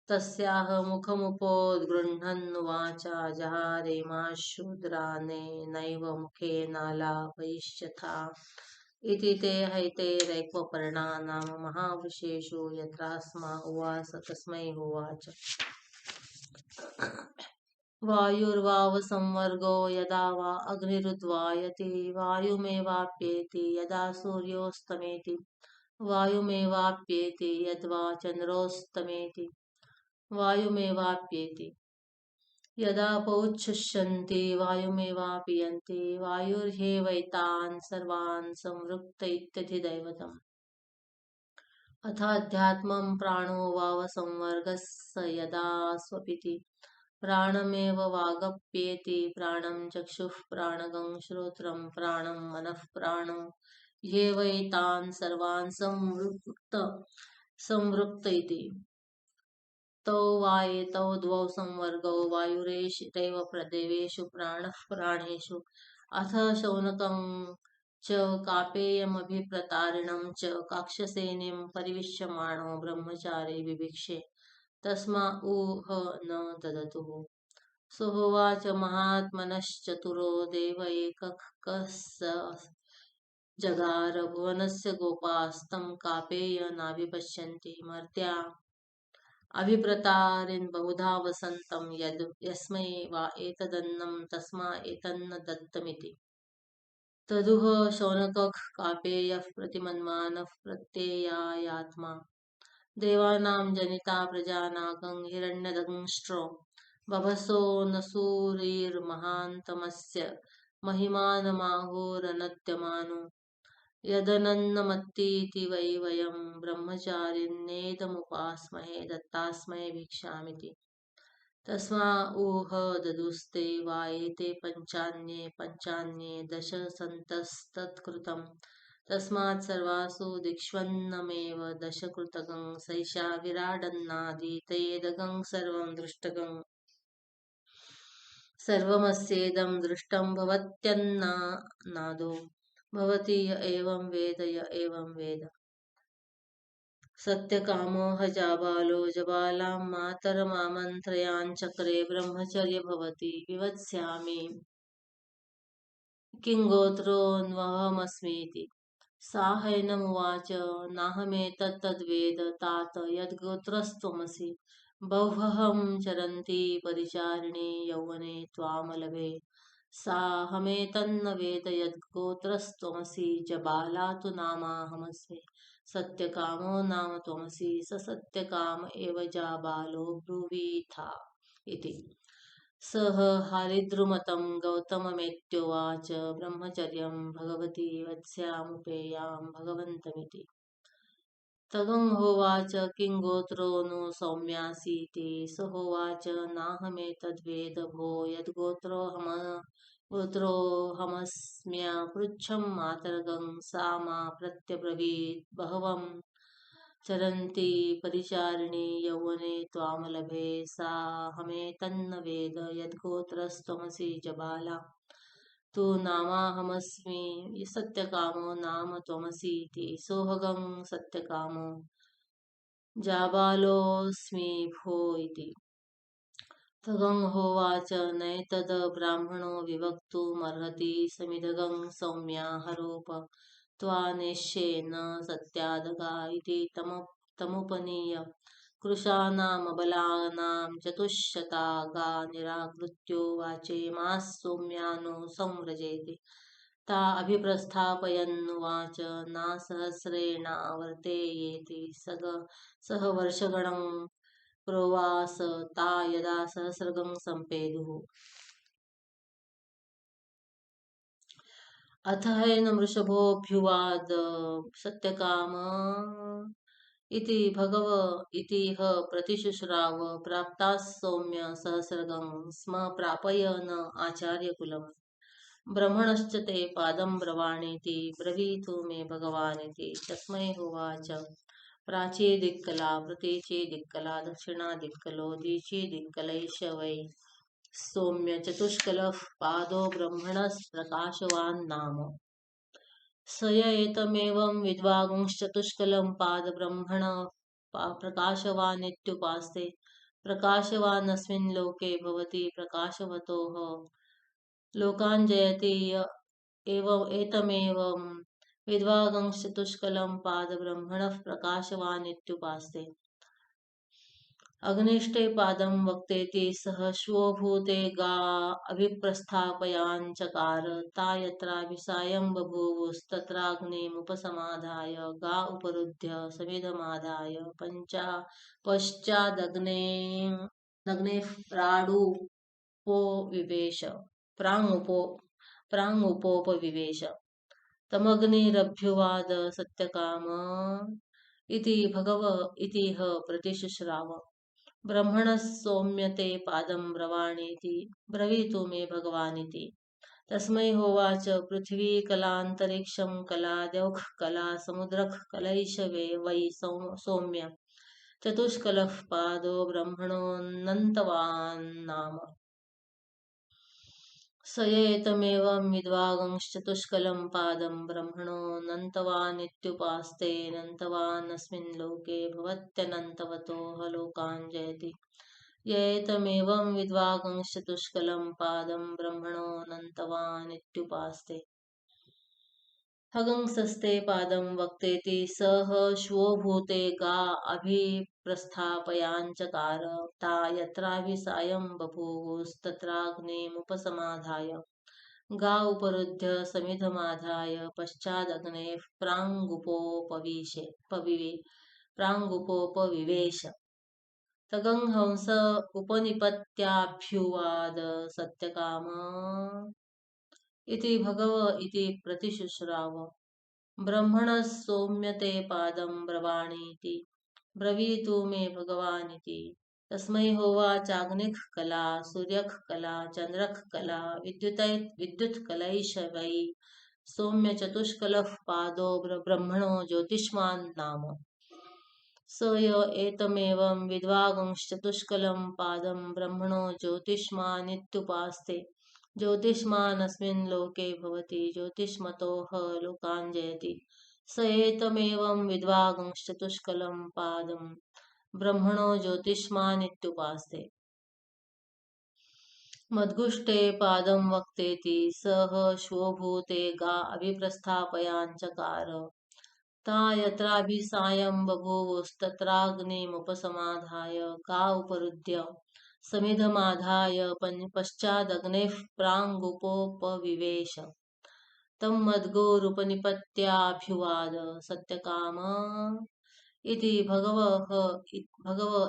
तस्याह मुखमुपोद्गृह्णन्नुवाचा जहारे मा शूद्रानेनैव मुखेनालापयिष्यथा इति ते हैते रैक्वपर्णा नाम महावृषेषु यत्रास्मा उवास तस्मै होवाच वायुर्वावसंवर्गो यदा वा अग्निरुद्वायति वायुमेवाप्येति यदा सूर्योऽस्तमेति वायुमेवाप्येति यद्वा चन्द्रोऽस्तमेति वायुमेवाप्येति यदा पौच्छुष्यन्ति वायुमेवापीयन्ति वायुर्ह्येवैतान् सर्वान् संवृक्त इत्यधिदैवतम् अथाध्यात्मं प्राणो वावसंवर्गः स यदा स्वपिति प्राणमेव वागप्येति प्राणं चक्षुः प्राणगं श्रोत्रं प्राणं मनः प्राणो ह्येवैतान् सर्वान् संवृक्त इति तौ वायेतौ द्वौ संवर्गौ वायुरेष तैव प्रदेवेषु प्राणः प्राणेषु अथ शौनकं च कापेयमभिप्रतारिणं च काक्षसेनीं परिविश्यमाणो ब्रह्मचारी विभिक्षे तस्मा ऊह न ददतुः सोहोवाच महात्मनश्चतुरो देव एकः जगार भुवनस्य गोपास्तं कापेय नाभिपश्यन्ति मर्त्या अभिप्रतारिन् बहुधा वसन्तं यस्मै वा एतदन्नं तस्मा एतन्न दत्तमिति तदुह शौनकः कापेयः प्रतिमन्मानः प्रत्ययायात्मा देवानां जनिता प्रजानागं हिरण्यदंष्ट्रो बभसो न सूरिर्महान्तमस्य महिमानमाहुरनद्यमानो यदनन्नमत्तीति वै वयं ब्रह्मचारिन्नेदमुपास्महे दत्तास्मै भिक्षामिति तस्मा ऊह ददुस्ते वा एते पञ्चान्ये दश सन्तस्तत्कृतं तस्मात् सर्वासु दिक्ष्वन्नमेव दशकृतगं सैषा विराडन्नादितयेदगं सर्वं दृष्टगं सर्वमस्येदं दृष्टं भवत्यन्नादो भवति य एवं वेद सत्यकामो हजाबालो जबालां मातरमामन्त्रयाञ्चक्रे ब्रह्मचर्य भवति विवत्स्यामि किङ्गोत्रोऽन्वहमस्मीति साहैनमुवाच नाहमेतत्तद्वेद तात यद्गोत्रस्त्वमसि बह्वहं चरन्ती परिचारिणे यौवने त्वामलभे साहमेतन्न वेद यद्गोत्रस्त्वमसि जबाला तु नामाहमस्मि सत्यकामो नाम त्वमसि स सत्यकाम एव जाबालो ब्रुवीथा इति सः हारिद्रुमतं गौतममेत्युवाच ब्रह्मचर्यं भगवती वत्स्यामुपेयां भगवन्तमिति तगंहोवाच किं गोत्रो नु सौम्यासीति स होवाच नाहमेतद्वेद भो गोत्रोऽहमस्म्या पृच्छं मातर्गं सा मा प्रत्यब्रवीत् बहवं चरन्ति परिचारिणि यौवने त्वां लभे सा हमेतन्न वेद यद्गोत्रस्त्वमसि च बाला तु नामाहमस्मि सत्यकामो नाम त्वमसीति सोऽहं सत्यकामो जाबालोऽस्मि भो इति तगं होवाच नैतद् ब्राह्मणो विवक्तुमर्हति समिदगं सौम्या हरोप त्वा नेष्येन सत्यादगा इति तमुपनीय कृशानामबलानां चतुश्शता निराकृत्यो वाचेमाः सौम्यानो संव्रजेति ता अभिप्रस्थापयन्नुवाच नासहस्रेणावर्तेयेति सह वर्षगणं प्रोवास ता यदा सहस्रगं सम्पेदुः अथ हैन वृषभोऽभ्युवाद सत्यकाम इति भगव इति ह प्रतिशुश्राव प्राप्ताः सौम्य सहस्रगं स्म प्रापयन् आचार्यकुलम् ब्रह्मणश्च ते पादं ब्रवाणीति ब्रवीतु मे भगवानिति तस्मै होवाच प्राचीदिक्कला प्रतीचीदिक्कला दक्षिणादिक्कलो दीचीदिक्कलैष वै सौम्य चतुष्कलः पादो ब्रह्मणस्प्रकाशवान् नाम स य एतमेवं विद्वागुंश्चतुष्कलं पादब्रह्मण प्रकाशवानित्युपास्ते प्रकाशवानस्मिन् लोके भवति प्रकाशवतोः लोकान् जयति एतमेवं विद्वागंश्चतुष्कलं पादब्रह्मणः प्रकाशवानित्युपास्ते अग्निष्टे पादं वक्तेति सह श्वभूते गा अभिप्रस्थापयाञ्चकार ता यत्राभिसायं बभूवुस्तत्राग्निमुपसमाधाय गा उपरुध्य समिधमादाय पश्चादग्नेः प्राङ्मुपोपविवेश तमग्निरभ्युवाद सत्यकाम इति भगव इति ह प्रतिशुश्राव ब्रह्मणः सौम्य ते पादं ब्रवाणीति ब्रवीतु मे भगवानिति तस्मै होवाच पृथिवी कलान्तरिक्षं कला द्यौः कला समुद्रः कलैषवे वै सौम्य चतुष्कलः पादो ब्रह्मणोऽनन्तवान् नाम स एतमेवं विद्वागंश्चतुष्कलं पादं ब्रह्मणोऽनन्तवानित्युपास्ते नन्तवानस्मिन् लोके भवत्यनन्तवतोः लोकान् जयति य एतमेवं विद्वागंश्चतुष्कलं पादं ब्रह्मणोऽनन्तवानित्युपास्ते हगंसस्ते पादं वक्तेति सह श्वोभूते गा अभिप्रस्थापयाञ्चकार ता यत्राभिसायं बभूवुस्तत्राग्निमुपसमाधाय गा उपरुध्य समिधमाधाय पश्चादग्नेः प्राङ्गुपोपविवेश तगं हंस उपनिपत्याभ्युवाद सत्यकाम इति भगव इति प्रतिशुश्राव ब्रह्मणः सौम्य ते पादं ब्रवाणीति ब्रवीतु मे भगवानिति तस्मै होवाचाग्निः कला सूर्यः कला चन्द्रः कला विद्युत्कलैष वै सौम्य चतुष्कलः पादो ब्रह्मणो ज्योतिष्मान् नाम स य एतमेवं विद्वागंश्चतुष्कलं पादं ब्रह्मणो ज्योतिष्मानित्युपास्ते ज्योतिष्मानस्मिन् लोके भवति ज्योतिष्मतोः लोकान् जयति स एतमेवं विद्वागंश्चतुष्कलं पादं ब्रह्मणो ज्योतिष्मानित्युपास्ते मद्गुष्टे पादं वक्तेति सह श्वभूते गा अभिप्रस्थापयाञ्चकार ता यत्राभिसायं बभूवुस्तत्राग्निमुपसमाधाय गा उपरुध्य समिधमाधाय पश्चादग्नेः प्राङ्गुपोपविवेश तं मद्गोरुपनिपत्याभ्युवाद सत्यकाम इति भगव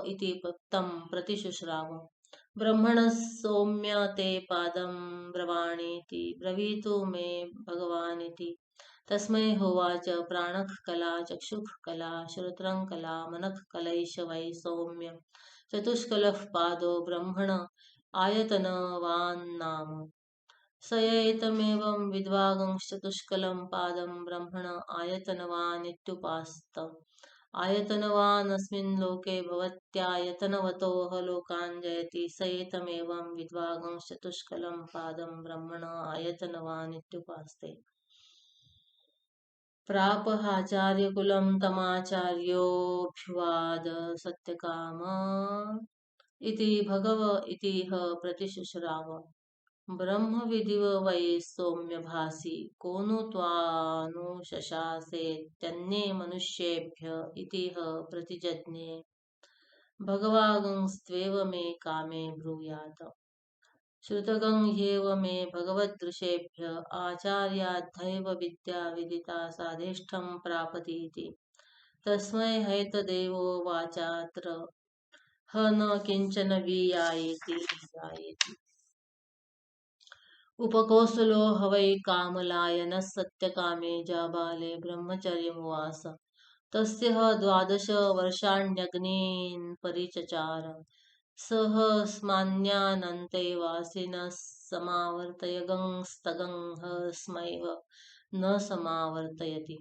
इति तं प्रतिशुश्राव ब्रह्मणः सौम्य ते पादं ब्रवाणीति ब्रवीतु मे भगवानिति तस्मै होवाच प्राणः कला चक्षुः कला श्रोत्रं कला मनः कलैष वै सौम्य चतुष्कलः पादो ब्रह्मण आयतनवान् नाम स एतमेवं विद्वागंश्चतुष्कलं पादं ब्रह्मण आयतनवानित्युपास्त आयतनवान् अस्मिन् लोके भवत्यायतनवतोः लोकान् जयति स एतमेवं विद्वागंश्चतुष्कलं पादं ब्रह्मण आयतनवान् इत्युपास्ते। प्रापहाचार्यकुलं तमाचार्योऽभ्युवाद सत्यकाम इति भगव इतिह प्रतिशुश्राव। ब्रह्मविदिव वै सौम्य भासी को नु त्वानुशशासेत्यन्ये मनुष्येभ्य इतिह प्रतिजज्ञे भगवागंस्त्वेव मे कामे ब्रूयात्। श्रुतगं ह्येव मे भगवदृशेभ्य आचार्याद्धैव विद्या विदिता साधिष्ठं प्रापतीति तस्मै हैतदेवो वाचात्र ह न किंचन वियायेति। उपकोसलो ह वै कामलायनः सत्यकामे जाबाले ब्रह्मचर्यमुवास तस्य ह 12 वर्षाण्यग्नीन् परिचचार सह स्मान्यानन्ते वासिनः समावर्तयगंस्तगं स्मैव न समावर्तयति।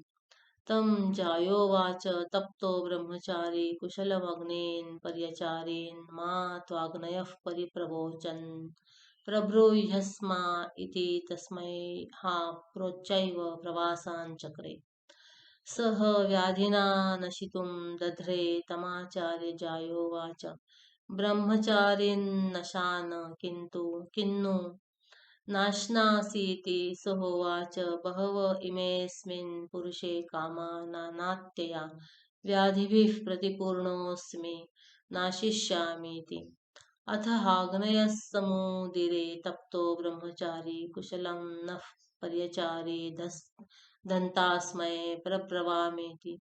तं जायोवाच तप्तो ब्रह्मचारी कुशलमग्नीन् पर्यचारीन् मा त्वाग्नयः परिप्रवोचन् प्रब्रूह्यस्मा इति तस्मै हा प्रोच्चैव प्रवासान् चक्रे। सह व्याधिना नशितुं दध्रे तमाचार्य जायोवाच ब्रह्मचारिन्नशान किन्नु नाश्नासीति सहोवाच बहव इमेऽस्मिन् पुरुषे कामा नानात्यया व्याधिभिः प्रतिपूर्णोऽस्मि नाशिष्यामीति। अथ हाग्नयः समुदिरे तप्तो ब्रह्मचारी कुशलं नः पर्यचारी दन्तास्मै प्रब्रवामेति।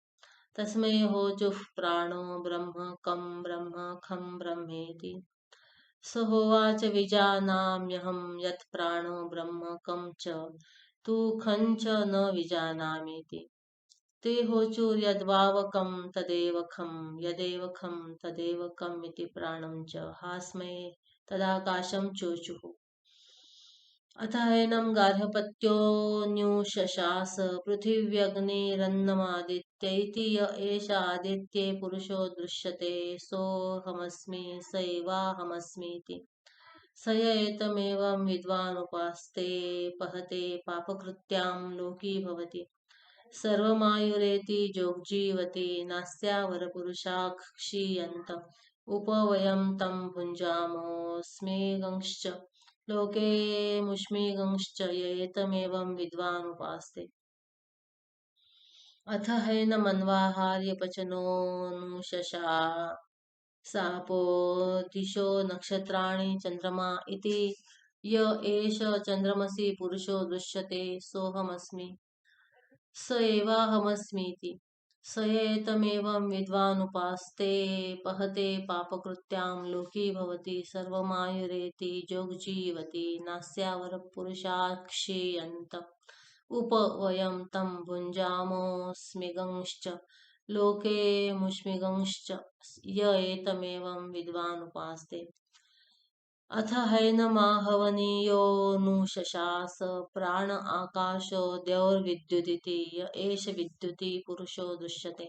तस्मै होचुः प्राणो ब्रह्म कं ब्रह्म खं ब्रह्मेति। स होवाच विजानाम्यहं यत् प्राणो ब्रह्म कं च तु खं च न विजानामीति। ते होचुर्यद्वावकं तदेव खं यदेव खं तदेव कम् इति प्राणं च हास्मै तदाकाशं चोचुः। अथ हैनं गार्हपत्योऽन्युशशास पृथिव्यग्निरन्नमादित्य इति य एष आदित्ये पुरुषो दृश्यते सोऽहमस्मि स एवाहमस्मीति। स य एतमेवं विद्वानुपास्ते पहते पापकृत्यां लोकी भवति सर्वमायुरेति जोग्जीवति नास्यावरपुरुषाः उपवयं तं भुञ्जामोऽस्मिगंश्च लोके मुष्मिगंश्च य एतमेवं विद्वानुपास्ते। अथ हैनमन्वाहार्यपचनोऽनुशशासापो दिशो नक्षत्राणि चन्द्रमा इति य एष चन्द्रमसि पुरुषो दृश्यते सोऽहमस्मि स एवाहमस्मीति। स एतमेवं विद्वानुपास्ते पहते पापकृत्यां लोकी भवति सर्वमायुरेति जोग्जीवति नास्यावरपुरुषाः उपवयं तं भुञ्जामोऽस्मिगंश्च लोके मुष्मिगंश्च य एतमेवं विद्वानुपास्ते। अथ हैनमाहवनीयोऽनुशशास प्राण आकाशो द्यौर्विद्युदिति य एष विद्युति पुरुषो दृश्यते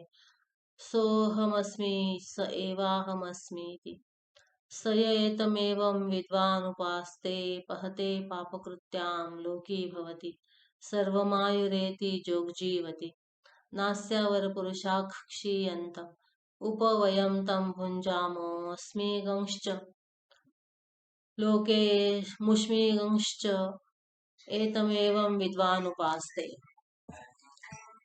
सोऽहमस्मि स एवाहमस्मीति। स य एतमेवं विद्वानुपास्ते पहते पापकृत्यां लोकी भवति सर्वमायुरेति जोग्जीवति नास्यावरपुरुषाः उपवयं तं भुञ्जामोऽस्मिगंश्च लोके मुष्मिगंश्च एतमेवं विद्वानुपास्ते।